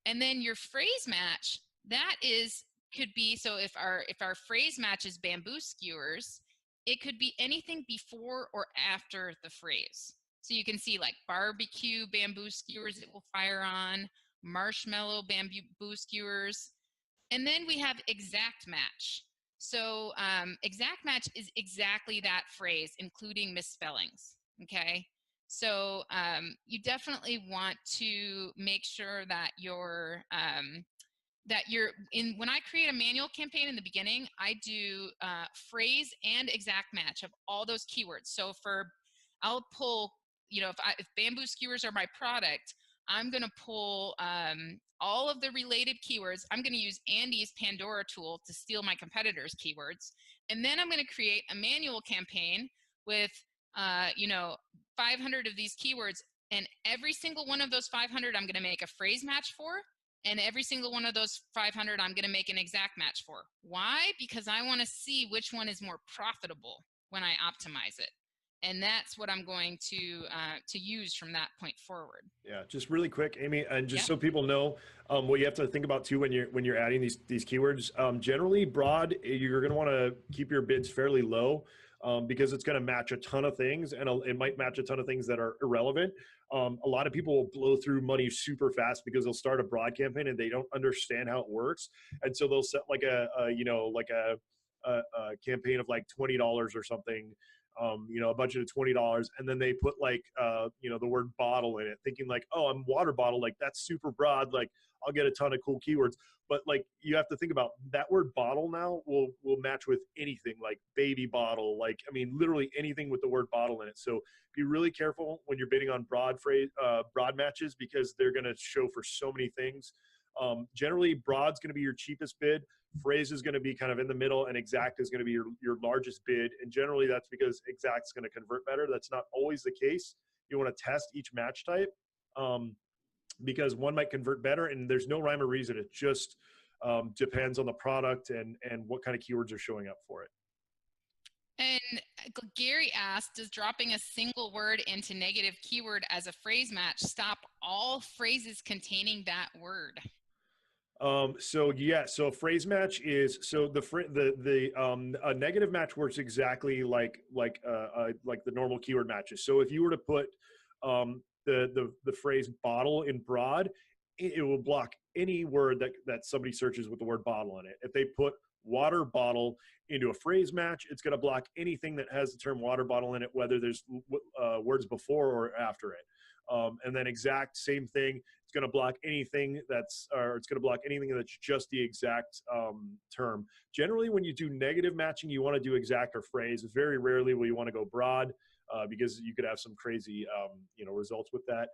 And then your phrase match, that could be, so if our phrase match is bamboo skewers, it could be anything before or after the phrase. So you can see like barbecue bamboo skewers it will fire on, marshmallow bamboo skewers. And then we have exact match. So exact match is exactly that phrase, including misspellings, okay? So you definitely want to make sure that when I create a manual campaign in the beginning, I do phrase and exact match of all those keywords. So I'll pull, you know, if bamboo skewers are my product, I'm going to pull all of the related keywords. I'm going to use Andy's Pandora tool to steal my competitors' keywords. And then I'm going to create a manual campaign with, 500 of these keywords. And every single one of those 500, I'm going to make a phrase match for. And every single one of those 500, I'm going to make an exact match for. Why? Because I want to see which one is more profitable when I optimize it. And that's what I'm going to use from that point forward. Yeah, just really quick, Amy, and just so people know, what you have to think about too when you're adding these keywords. Generally, broad, you're going to want to keep your bids fairly low because it's going to match a ton of things, and it might match a ton of things that are irrelevant. A lot of people will blow through money super fast because they'll start a broad campaign and they don't understand how it works, and so they'll set like a campaign of like $20 or something. A budget of $20, and then they put like, the word bottle in it, thinking like, oh, I'm water bottle, like that's super broad, like I'll get a ton of cool keywords. But like, you have to think about that word bottle now will match with anything, like baby bottle, like, I mean, literally anything with the word bottle in it. So be really careful when you're bidding on broad matches, because they're going to show for so many things. Generally, broad's going to be your cheapest bid. Phrase is going to be kind of in the middle, and exact is going to be your largest bid. And generally, that's because exact's going to convert better. That's not always the case. You want to test each match type because one might convert better, and there's no rhyme or reason. It just depends on the product and what kind of keywords are showing up for it. And Gary asked, does dropping a single word into negative keyword as a phrase match stop all phrases containing that word? So a phrase match is, so a negative match works exactly like the normal keyword matches. So if you were to put the phrase bottle in broad, it will block any word that somebody searches with the word bottle in it. If they put water bottle into a phrase match, it's going to block anything that has the term water bottle in it, whether there's words before or after it. And then exact, same thing. It's going to block anything that's just the exact term. Generally, when you do negative matching, you want to do exact or phrase. Very rarely will you want to go broad because you could have some crazy, results with that.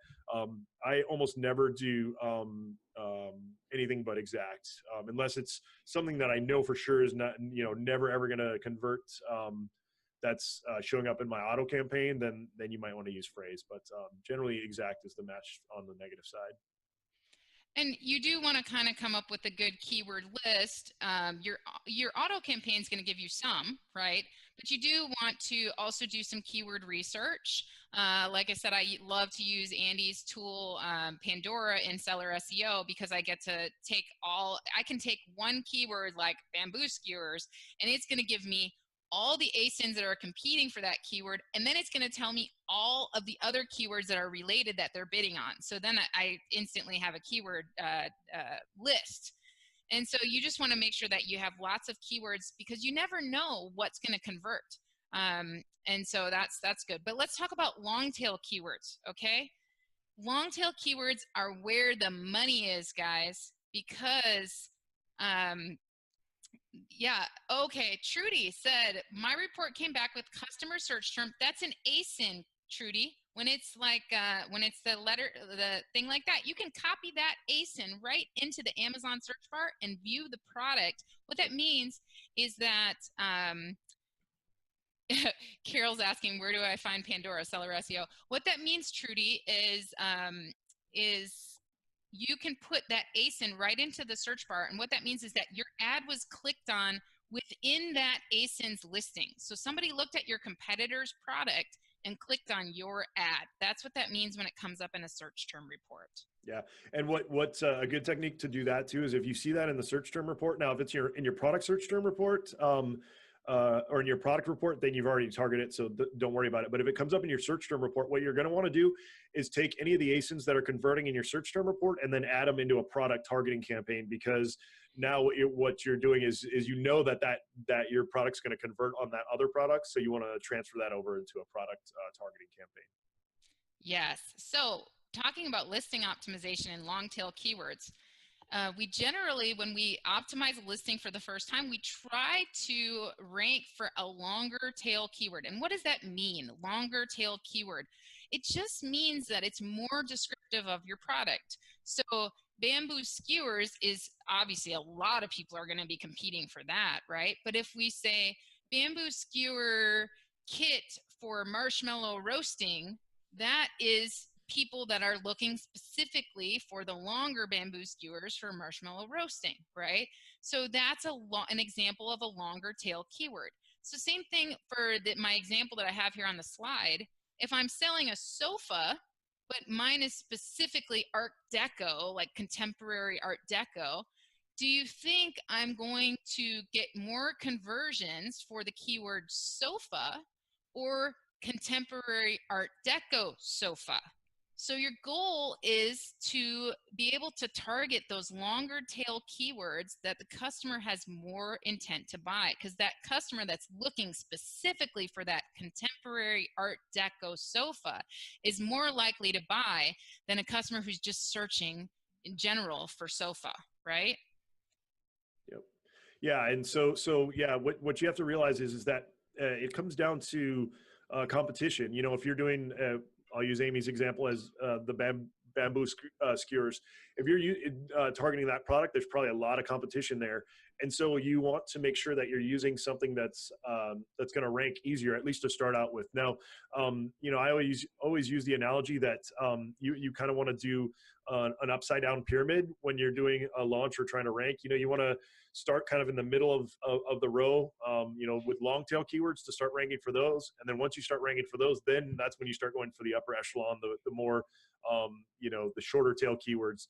I almost never do anything but exact, unless it's something that I know for sure is not, never ever going to convert. that's showing up in my auto campaign, then you might want to use phrase. But generally, exact is the match on the negative side. And you do want to kind of come up with a good keyword list. Your auto campaign is going to give you some, right? But you do want to also do some keyword research. Like I said, I love to use Andy's tool, Pandora, in seller SEO, because I get to I can take one keyword like bamboo skewers, and it's going to give me all the ASINs that are competing for that keyword, and then it's going to tell me all of the other keywords that are related that they're bidding on. So then I instantly have a keyword list. And so you just want to make sure that you have lots of keywords, because you never know what's going to convert. And so that's good. But let's talk about long tail keywords, okay? Long tail keywords are where the money is, guys, because yeah, okay. Trudy said, my report came back with customer search term. That's an ASIN, Trudy. When it's like, when it's the thing like that, you can copy that ASIN right into the Amazon search bar and view the product. What that means is that, Carol's asking, where do I find Pandora, seller SEO? What that means, Trudy, is you can put that ASIN right into the search bar. And what that means is that your ad was clicked on within that ASIN's listing. So somebody looked at your competitor's product and clicked on your ad. That's what that means when it comes up in a search term report. Yeah, and what's a good technique to do that too is if you see that in the search term report. Now, if it's in your product search term report, or in your product report, then you've already targeted it, so don't worry about it. But if it comes up in your search term report, what you're going to want to do is take any of the ASINs that are converting in your search term report and then add them into a product targeting campaign, because now what you're doing is you know that your product's going to convert on that other product, so you want to transfer that over into a product targeting campaign. Yes. So talking about listing optimization and long tail keywords, we generally, when we optimize a listing for the first time, we try to rank for a longer tail keyword. And what does that mean, longer tail keyword? It just means that it's more descriptive of your product. So bamboo skewers is obviously, a lot of people are going to be competing for that, right? But if we say bamboo skewer kit for marshmallow roasting, that is people that are looking specifically for the longer bamboo skewers for marshmallow roasting, right? So that's an example of a longer tail keyword. So same thing for my example that I have here on the slide. If I'm selling a sofa, but mine is specifically Art Deco, like contemporary Art Deco, do you think I'm going to get more conversions for the keyword sofa or contemporary Art Deco sofa? So your goal is to be able to target those longer tail keywords that the customer has more intent to buy, because that customer that's looking specifically for that contemporary Art Deco sofa is more likely to buy than a customer who's just searching in general for sofa, right? Yep. Yeah, and so yeah, what you have to realize is that it comes down to competition. You know, if you're doing I'll use Amy's example as the bamboo skewers. If you're targeting that product, there's probably a lot of competition there, and so you want to make sure that you're using something that's going to rank easier, at least to start out with. Now, you know, I always use the analogy that you kind of want to do an upside down pyramid when you're doing a launch or trying to rank. You know, you want to start kind of in the middle of the row, you know, with long tail keywords to start ranking for those. And then once you start ranking for those, then that's when you start going for the upper echelon, the more, you know, the shorter tail keywords.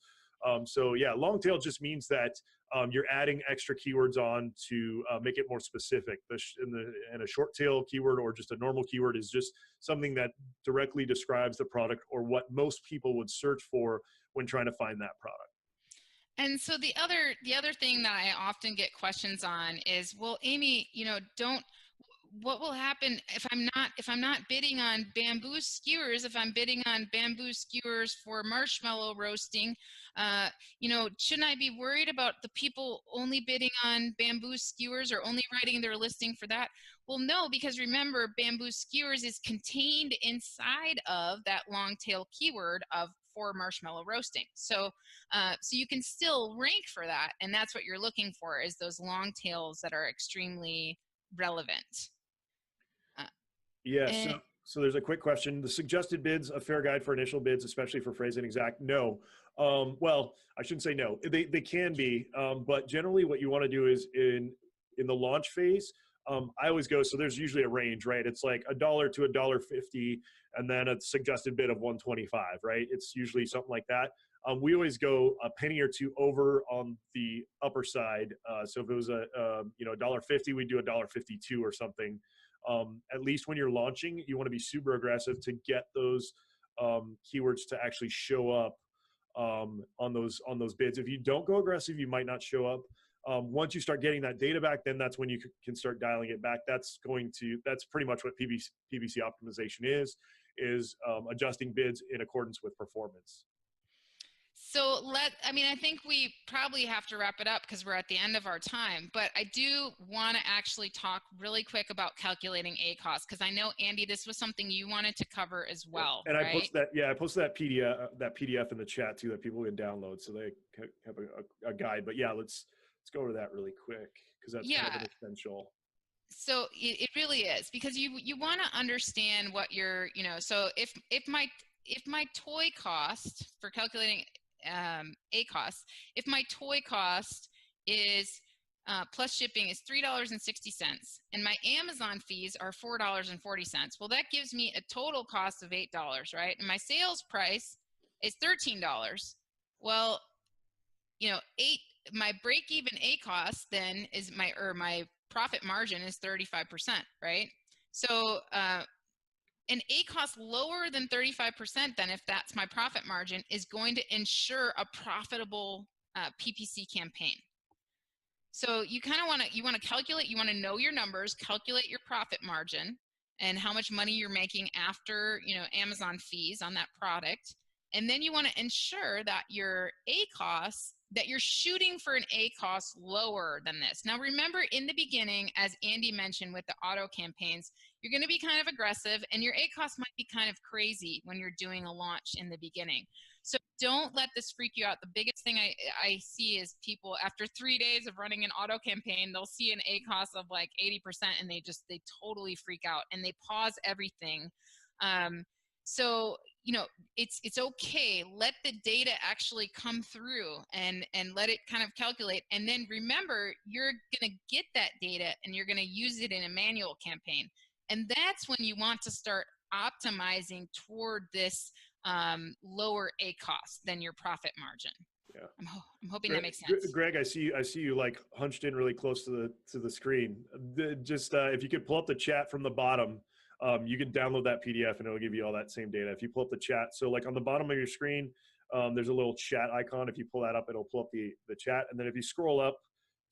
So yeah, long tail just means that you're adding extra keywords on to make it more specific. And a short tail keyword or just a normal keyword is just something that directly describes the product or what most people would search for when trying to find that product. And so the other thing that I often get questions on is, well, Amy, you know, what will happen if I'm not bidding on bamboo skewers, if I'm bidding on bamboo skewers for marshmallow roasting, you know, shouldn't I be worried about the people only bidding on bamboo skewers or only writing their listing for that? Well, no, because remember, bamboo skewers is contained inside of that long tail keyword for marshmallow roasting. So you can still rank for that, and that's what you're looking for, is those long tails that are extremely relevant. Yeah, And so there's a quick question. The suggested bids, a fair guide for initial bids, especially for phrase and exact? No. Well, I shouldn't say no. They can be, but generally what you want to do is in the launch phase, I always go, so there's usually a range, right? It's like $1 to $1.50, and then a suggested bid of 125, right? It's usually something like that. We always go a penny or two over on the upper side. So if it was $1.50, we'd do $1.52 or something. At least when you're launching, you want to be super aggressive to get those keywords to actually show up on those bids. If you don't go aggressive, you might not show up. Once you start getting that data back, then that's when you can start dialing it back. That's pretty much what PPC optimization is adjusting bids in accordance with performance. so I think we probably have to wrap it up because we're at the end of our time, but I do want to actually talk really quick about calculating ACOS, because I know, Andy, this was something you wanted to cover as well, and right? I posted that PDF in the chat too that people can download so they have a guide. But yeah, let's go over that really quick because that's kind of an essential. So it really is, because you want to understand what your, so if my toy cost for calculating ACOS, if my toy cost is plus shipping is $3.60 and my Amazon fees are $4.40, well, that gives me a total cost of $8, right? And my sales price is $13. Well, my break-even ACOS then is my profit margin is 35%, right? So an ACOS lower than 35%, then if that's my profit margin, is going to ensure a profitable PPC campaign. So you kind of want to calculate, you want to know your numbers, calculate your profit margin and how much money you're making after, Amazon fees on that product. And then you want to ensure that your ACOS, that you're shooting for an ACOS lower than this. Now, remember, in the beginning, as Andy mentioned with the auto campaigns, you're going to be kind of aggressive and your ACOS might be kind of crazy when you're doing a launch in the beginning. So don't let this freak you out. The biggest thing I see is people, after 3 days of running an auto campaign, they'll see an ACOS of like 80% and they totally freak out and they pause everything. So, it's okay. Let the data actually come through and let it kind of calculate. And then remember, you're going to get that data and you're going to use it in a manual campaign. And that's when you want to start optimizing toward this lower ACOS than your profit margin. Yeah. I'm hoping that makes sense. Greg, I see you like hunched in really close to the screen. If you could pull up the chat from the bottom, you can download that PDF and it'll give you all that same data. If you pull up the chat, so like on the bottom of your screen, there's a little chat icon. If you pull that up, it'll pull up the chat. And then if you scroll up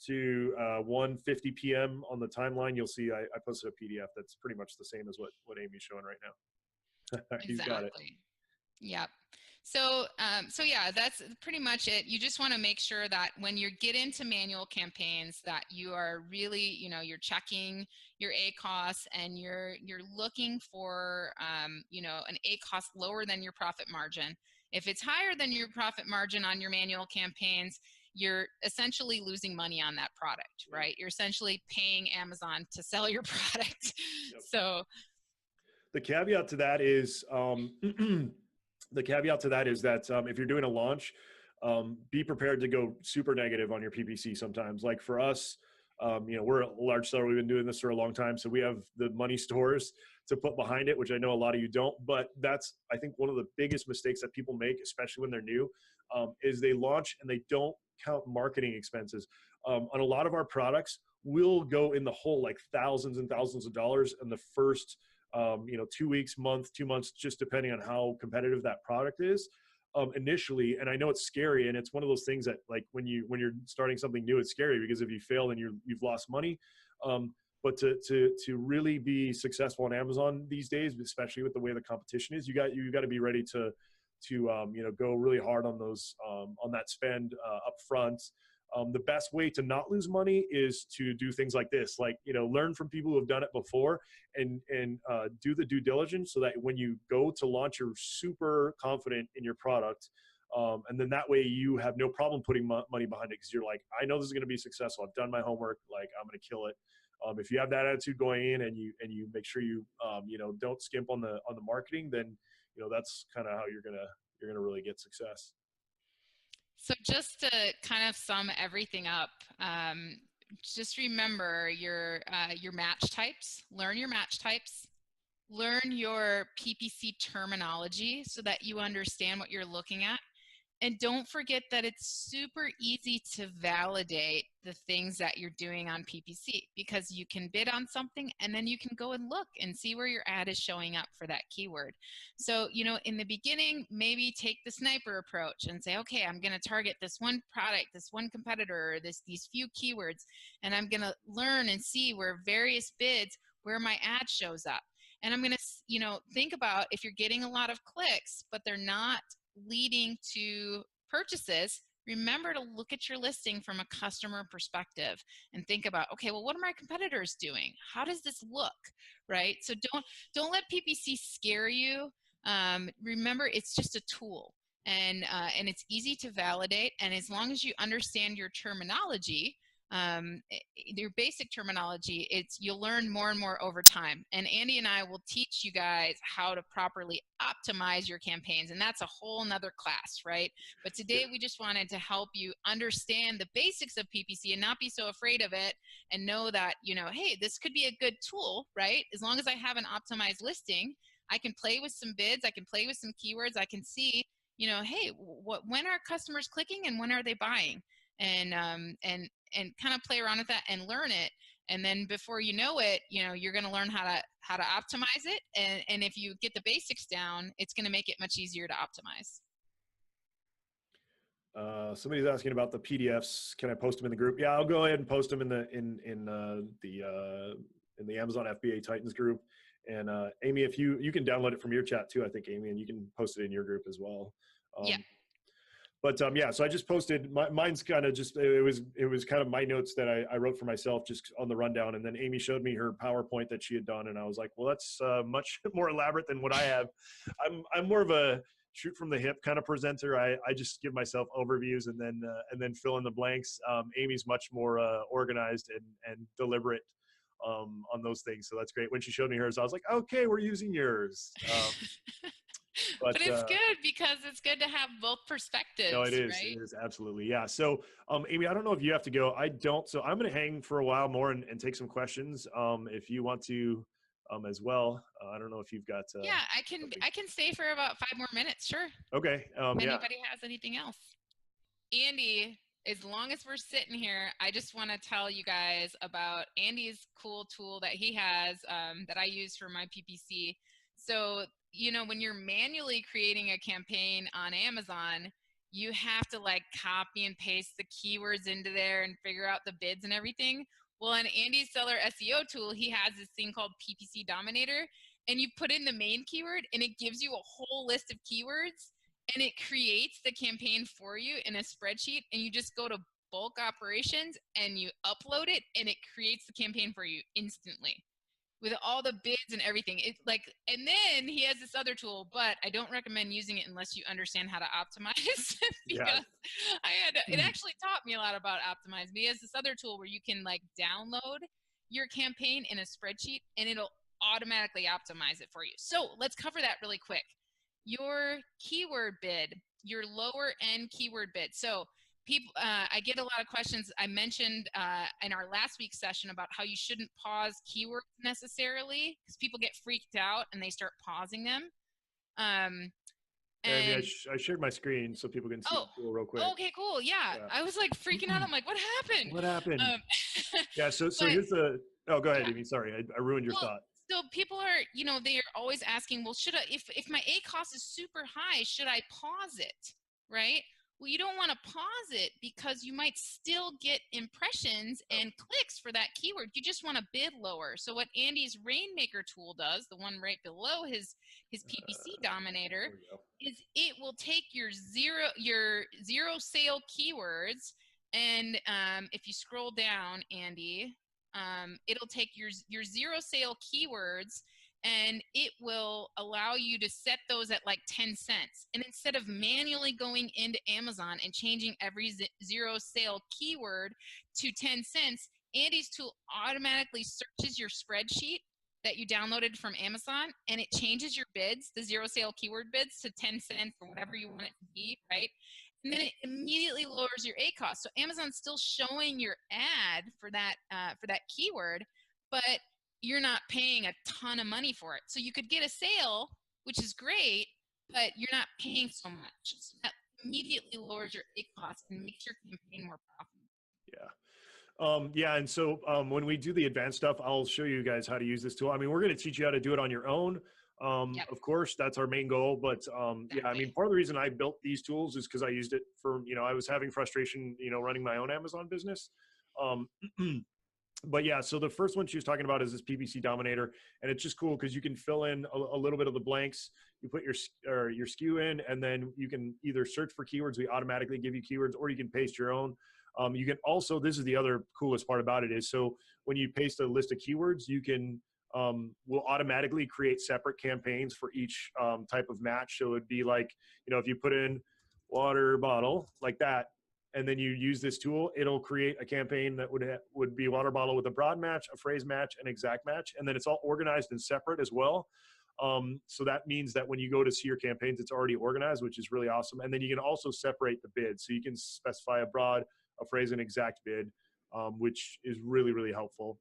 to 1:50 p.m. on the timeline, you'll see I posted a PDF that's pretty much the same as what Amy's showing right now. He's got it. Yep. So yeah, that's pretty much it. You just want to make sure that when you get into manual campaigns that you are really, you're checking your ACOS and you're looking for, an ACOS lower than your profit margin. If it's higher than your profit margin on your manual campaigns, you're essentially losing money on that product, right? You're essentially paying Amazon to sell your product. Yep. So the caveat to that is, that if you're doing a launch, be prepared to go super negative on your PPC sometimes. Like for us, we're a large seller. We've been doing this for a long time. So we have the money stores to put behind it, which I know a lot of you don't. But that's, I think, one of the biggest mistakes that people make, especially when they're new, is they launch and they don't count marketing expenses. On a lot of our products, we'll go in the hole like thousands and thousands of dollars in the first 2 weeks, month, 2 months, just depending on how competitive that product is initially. And I know it's scary, and it's one of those things that, like, when you're starting something new, it's scary because if you fail, then you've lost money. But to really be successful on Amazon these days, especially with the way the competition is, you got to be ready to go really hard on those on that spend up front. The best way to not lose money is to do things like this, like, learn from people who have done it before and do the due diligence so that when you go to launch, you're super confident in your product. And then that way you have no problem putting money behind it because you're like, I know this is going to be successful. I've done my homework. Like, I'm going to kill it. If you have that attitude going in, and you make sure you don't skimp on the marketing, then that's kind of how you're gonna really get success. So just to kind of sum everything up, just remember your match types. Learn your match types. Learn your PPC terminology so that you understand what you're looking at. And don't forget that it's super easy to validate the things that you're doing on PPC, because you can bid on something and then you can go and look and see where your ad is showing up for that keyword. So, in the beginning, maybe take the sniper approach and say, okay, I'm going to target this one product, this one competitor, these few keywords, and I'm going to learn and see where various bids, where my ad shows up. And I'm going to, think about if you're getting a lot of clicks, but they're not leading to purchases, remember to look at your listing from a customer perspective and think about, okay, well, what are my competitors doing? How does this look, right? So don't let PPC scare you. Remember, it's just a tool, and it's easy to validate. And as long as you understand your terminology, your basic terminology, you'll learn more and more over time. And Andy and I will teach you guys how to properly optimize your campaigns, and that's a whole nother class, right? But today we just wanted to help you understand the basics of PPC and not be so afraid of it, and know that, hey, this could be a good tool, right? As long as I have an optimized listing, I can play with some bids, I can play with some keywords, I can see, hey, when are customers clicking and when are they buying? And kind of play around with that and learn it. And then before you know it, you're going to learn how to optimize it. And if you get the basics down, it's going to make it much easier to optimize. Somebody's asking about the PDFs. Can I post them in the group? Yeah, I'll go ahead and post them in the Amazon FBA Titans group. And Amy, if you can download it from your chat too, I think, Amy, and you can post it in your group as well. Yeah. But yeah, so I just posted, mine's kind of just, it was kind of my notes that I wrote for myself just on the rundown. And then Amy showed me her PowerPoint that she had done. And I was like, well, that's much more elaborate than what I have. I'm more of a shoot from the hip kind of presenter. I just give myself overviews and then fill in the blanks. Amy's much more organized and deliberate on those things. So that's great. When she showed me hers, I was like, okay, we're using yours. But it's good because it's good to have both perspectives. No, it is. Right? It is absolutely. Yeah. So, Amy, I don't know if you have to go. I don't. So I'm going to hang for a while more and take some questions. If you want to, as well. I don't know if you've got. Yeah, I can stay for about 5 more minutes. Sure. Okay. If anybody has anything else, Andy. As long as we're sitting here, I just want to tell you guys about Andy's cool tool that he has that I use for my PPC. So, when you're manually creating a campaign on Amazon, you have to copy and paste the keywords into there and figure out the bids and everything. Well, in Andy's seller SEO tool, he has this thing called PPC Dominator, and you put in the main keyword and it gives you a whole list of keywords, and it creates the campaign for you in a spreadsheet, and you just go to bulk operations and you upload it and it creates the campaign for you instantly, with all the bids and everything. And then he has this other tool, but I don't recommend using it unless you understand how to optimize because it actually taught me a lot about optimizing. He has this other tool where you can download your campaign in a spreadsheet and it'll automatically optimize it for you. So let's cover that really quick. Your keyword bid, your lower end keyword bid. So people, I get a lot of questions. I mentioned in our last week's session about how you shouldn't pause keywords necessarily because people get freaked out and they start pausing them. I shared my screen so people can see it real quick. Okay, cool. Yeah. I was freaking out. I'm like, what happened? What happened? Yeah. So here's the. Oh, go ahead, Amy. Sorry, I ruined your thought. So people are, they are always asking, well, should I, if my ACOS is super high, should I pause it? Right? Well, you don't want to pause it because you might still get impressions and clicks for that keyword. You just want to bid lower. So what Andy's Rainmaker tool does, the one right below his PPC Dominator, is it will take your zero sale keywords, and if you scroll down, Andy, it'll take your zero sale keywords, and it will allow you to set those at 10 cents. And instead of manually going into Amazon and changing every zero sale keyword to 10 cents, Andy's tool automatically searches your spreadsheet that you downloaded from Amazon, and it changes your bids, the zero sale keyword bids, to 10 cents or whatever you want it to be, right? And then it immediately lowers your ACOS. So Amazon's still showing your ad for that keyword, but you're not paying a ton of money for it. So you could get a sale, which is great, but you're not paying so much. So that immediately lowers your ACOS and makes your campaign more profitable. Yeah. Yeah, and so when we do the advanced stuff, I'll show you guys how to use this tool. I mean, we're going to teach you how to do it on your own. Yep. Of course, that's our main goal. But yeah, I mean, part of the reason I built these tools is because I used it for, I was having frustration, running my own Amazon business. But yeah, so the first one she was talking about is this PPC Dominator, and it's just cool because you can fill in a little bit of the blanks. You put your SKU in, and then you can either search for keywords. We automatically give you keywords, or you can paste your own. You can also, this is the other coolest part about it, is so when you paste a list of keywords, you can, will automatically create separate campaigns for each type of match. So it'd be like, if you put in water bottle like that, and then you use this tool, it'll create a campaign that would be water bottle with a broad match, a phrase match, an exact match, and then it's all organized and separate as well. So that means that when you go to see your campaigns, it's already organized, which is really awesome. And then you can also separate the bids. So you can specify a broad, a phrase, an exact bid, which is really, really helpful.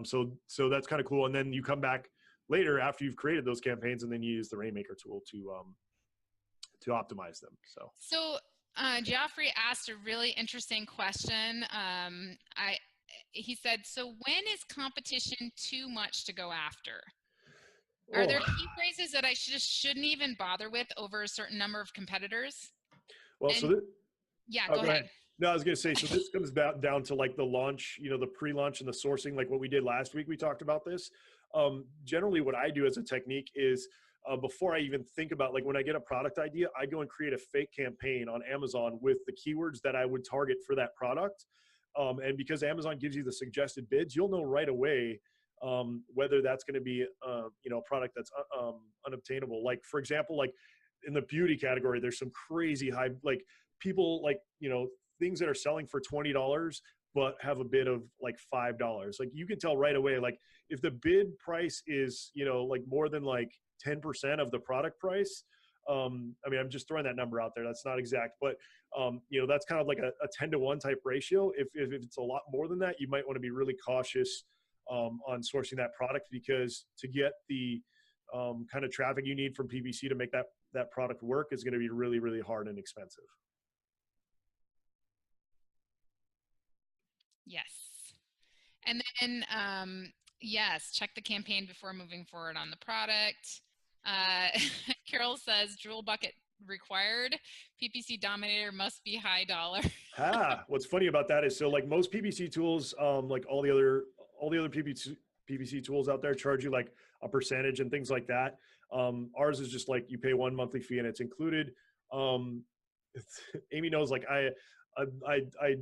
So that's kind of cool. And then you come back later after you've created those campaigns, and then you use the Rainmaker tool to optimize them. So Geoffrey asked a really interesting question. He said, so when is competition too much to go after? Are there key phrases that I just shouldn't even bother with over a certain number of competitors? Well, yeah, go ahead. No, I was going to say, so this comes down to like the launch, the pre-launch and the sourcing, like what we did last week. We talked about this. Generally, what I do as a technique is before I even think about, like when I get a product idea, I go and create a fake campaign on Amazon with the keywords that I would target for that product. And because Amazon gives you the suggested bids, you'll know right away whether that's going to be a product that's unobtainable. Like, for example, like in the beauty category, there's some crazy high, like people like, things that are selling for $20 but have a bid of like $5. Like you can tell right away, like if the bid price is, like more than like 10% of the product price. I mean, I'm just throwing that number out there. That's not exact, but that's kind of like a 10-to-1 type ratio. If it's a lot more than that, you might want to be really cautious on sourcing that product, because to get the kind of traffic you need from PPC to make that product work is going to be really, really hard and expensive. Yes. And then, yes, check the campaign before moving forward on the product. Carol says, drool bucket required. PPC Dominator must be high dollar. What's funny about that is, so like most PPC tools, like all the other PPC tools out there charge you like a percentage and things like that. Ours is just like you pay one monthly fee and it's included. Amy knows, like I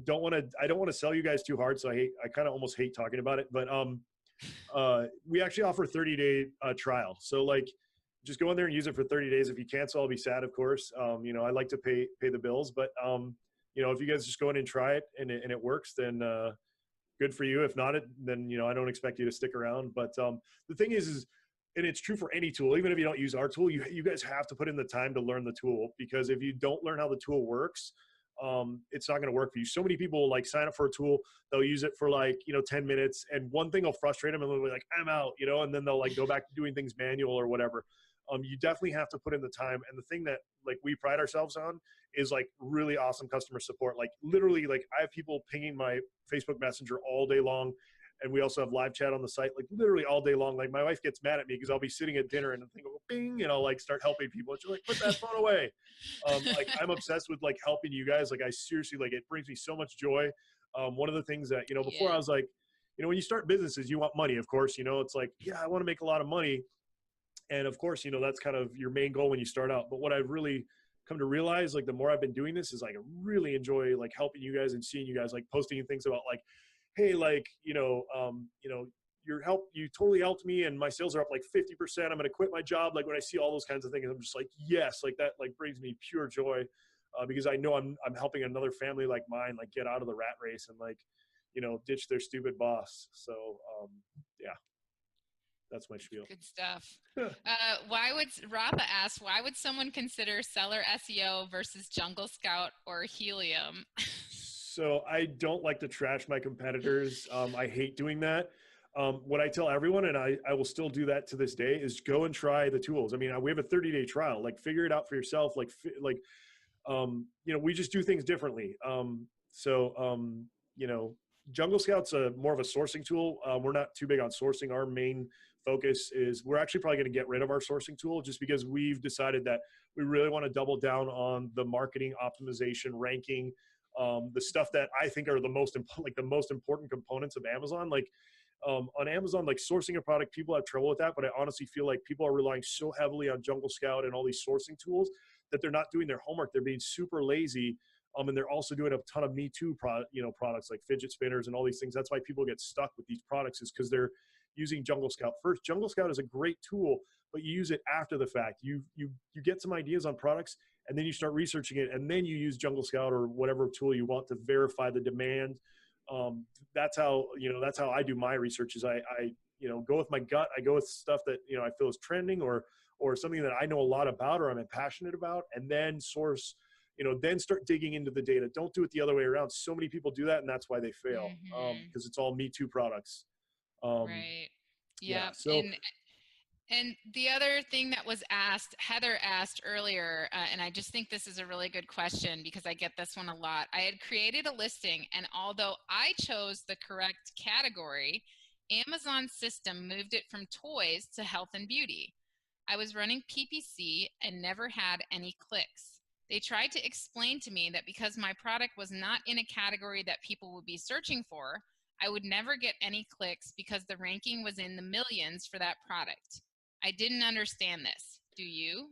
don't want to sell you guys too hard, so I kind of almost hate talking about it, but we actually offer 30-day trial. So like just go in there and use it for 30 days. If you cancel, I'll be sad, of course. I like to pay the bills, but if you guys just go in and try it and it works, then good for you. If not, then I don't expect you to stick around. But the thing is, and it's true for any tool, even if you don't use our tool, you guys have to put in the time to learn the tool, because if you don't learn how the tool works, it's not going to work for you. So many people like sign up for a tool, they'll use it for like 10 minutes, and one thing will frustrate them and they'll be like, I'm out, and then they'll like go back to doing things manual or whatever. You definitely have to put in the time. And the thing that like we pride ourselves on is like really awesome customer support. Like literally, like I have people pinging my Facebook Messenger all day long, and we also have live chat on the site, like literally all day long. Like my wife gets mad at me because I'll be sitting at dinner and the thing will go bing, and I'll like start helping people, and she's like, put that phone away. Like I'm obsessed with like helping you guys. Like I seriously, like it brings me so much joy. One of the things that before I was like, when you start businesses, you want money, of course. It's like, yeah, I want to make a lot of money. And of course, that's kind of your main goal when you start out. But what I've really come to realize, like the more I've been doing this, is like I really enjoy like helping you guys and seeing you guys like posting things about like, hey, like, you totally helped me and my sales are up like 50%. I'm going to quit my job. Like when I see all those kinds of things, I'm just like, yes, like that like brings me pure joy, because I know I'm helping another family like mine, like get out of the rat race and like, ditch their stupid boss. So yeah, that's my spiel. Good stuff. Rafa asks, why would someone consider seller SEO versus Jungle Scout or Helium? So I don't like to trash my competitors. I hate doing that. What I tell everyone, and I will still do that to this day, is go and try the tools. I mean, we have a 30-day trial. Like, figure it out for yourself. We just do things differently. Jungle Scout's more of a sourcing tool. We're not too big on sourcing. Our main focus is we're actually probably going to get rid of our sourcing tool just because we've decided that we really want to double down on the marketing optimization, ranking, the stuff that I think are the most important components of Amazon. On Amazon, like sourcing a product, people have trouble with that, but I honestly feel like people are relying so heavily on Jungle Scout and all these sourcing tools that they're not doing their homework. They're being super lazy. And they're also doing a ton of Me Too products like fidget spinners and all these things. That's why people get stuck with these products, is because they're using Jungle Scout first. Jungle Scout is a great tool, but you use it after the fact. You get some ideas on products, and then you start researching it, and then you use Jungle Scout or whatever tool you want to verify the demand. That's how I do my research. Is I go with my gut. I go with stuff that I feel is trending or something that I know a lot about or I'm passionate about, and then source. Then start digging into the data. Don't do it the other way around. So many people do that, and that's why they fail, because it's all Me Too products. Right. Yeah. So. And the other thing that was asked, Heather asked earlier, and I just think this is a really good question because I get this one a lot. I had created a listing, and although I chose the correct category, Amazon's system moved it from toys to health and beauty. I was running PPC and never had any clicks. They tried to explain to me that because my product was not in a category that people would be searching for, I would never get any clicks because the ranking was in the millions for that product. I didn't understand this. Do you?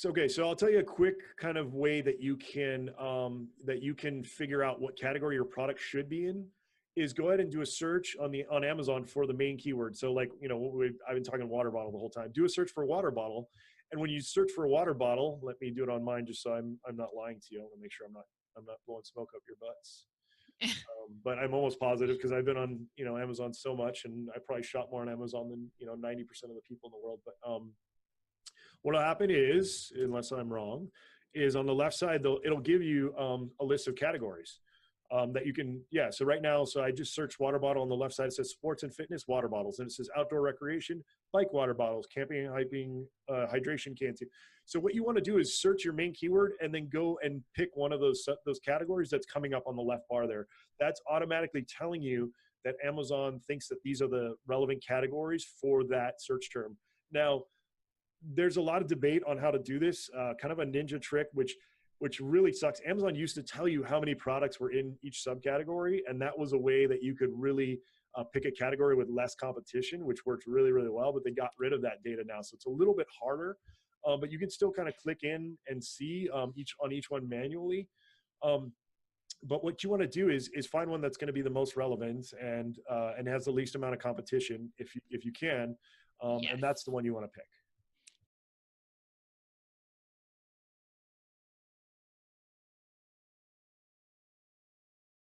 Okay, so I'll tell you a quick kind of way that you can figure out what category your product should be in. Is go ahead and do a search on Amazon for the main keyword. So I've been talking water bottle the whole time. Do a search for water bottle, and when you search for a water bottle, let me do it on mine just so I'm not lying to you. I want to make sure I'm not blowing smoke up your butts. But I'm almost positive because I've been on Amazon so much, and I probably shop more on Amazon than 90% of the people in the world. But what'll happen is, unless I'm wrong, is on the left side it'll give you a list of categories that you can. Yeah. So right now, I just searched water bottle. On the left side it says sports and fitness water bottles, and it says outdoor recreation bike water bottles, camping and hiking, hydration cans. So what you want to do is search your main keyword and then go and pick one of those categories that's coming up on the left bar there. That's automatically telling you that Amazon thinks that these are the relevant categories for that search term. Now, there's a lot of debate on how to do this, kind of a ninja trick, which really sucks. Amazon used to tell you how many products were in each subcategory, and that was a way that you could really pick a category with less competition, which works really, really well, but they got rid of that data now. So it's a little bit harder, but you can still kind of click in and see each one manually. But what you want to do is find one that's going to be the most relevant and has the least amount of competition if you can, Yes. and that's the one you want to pick.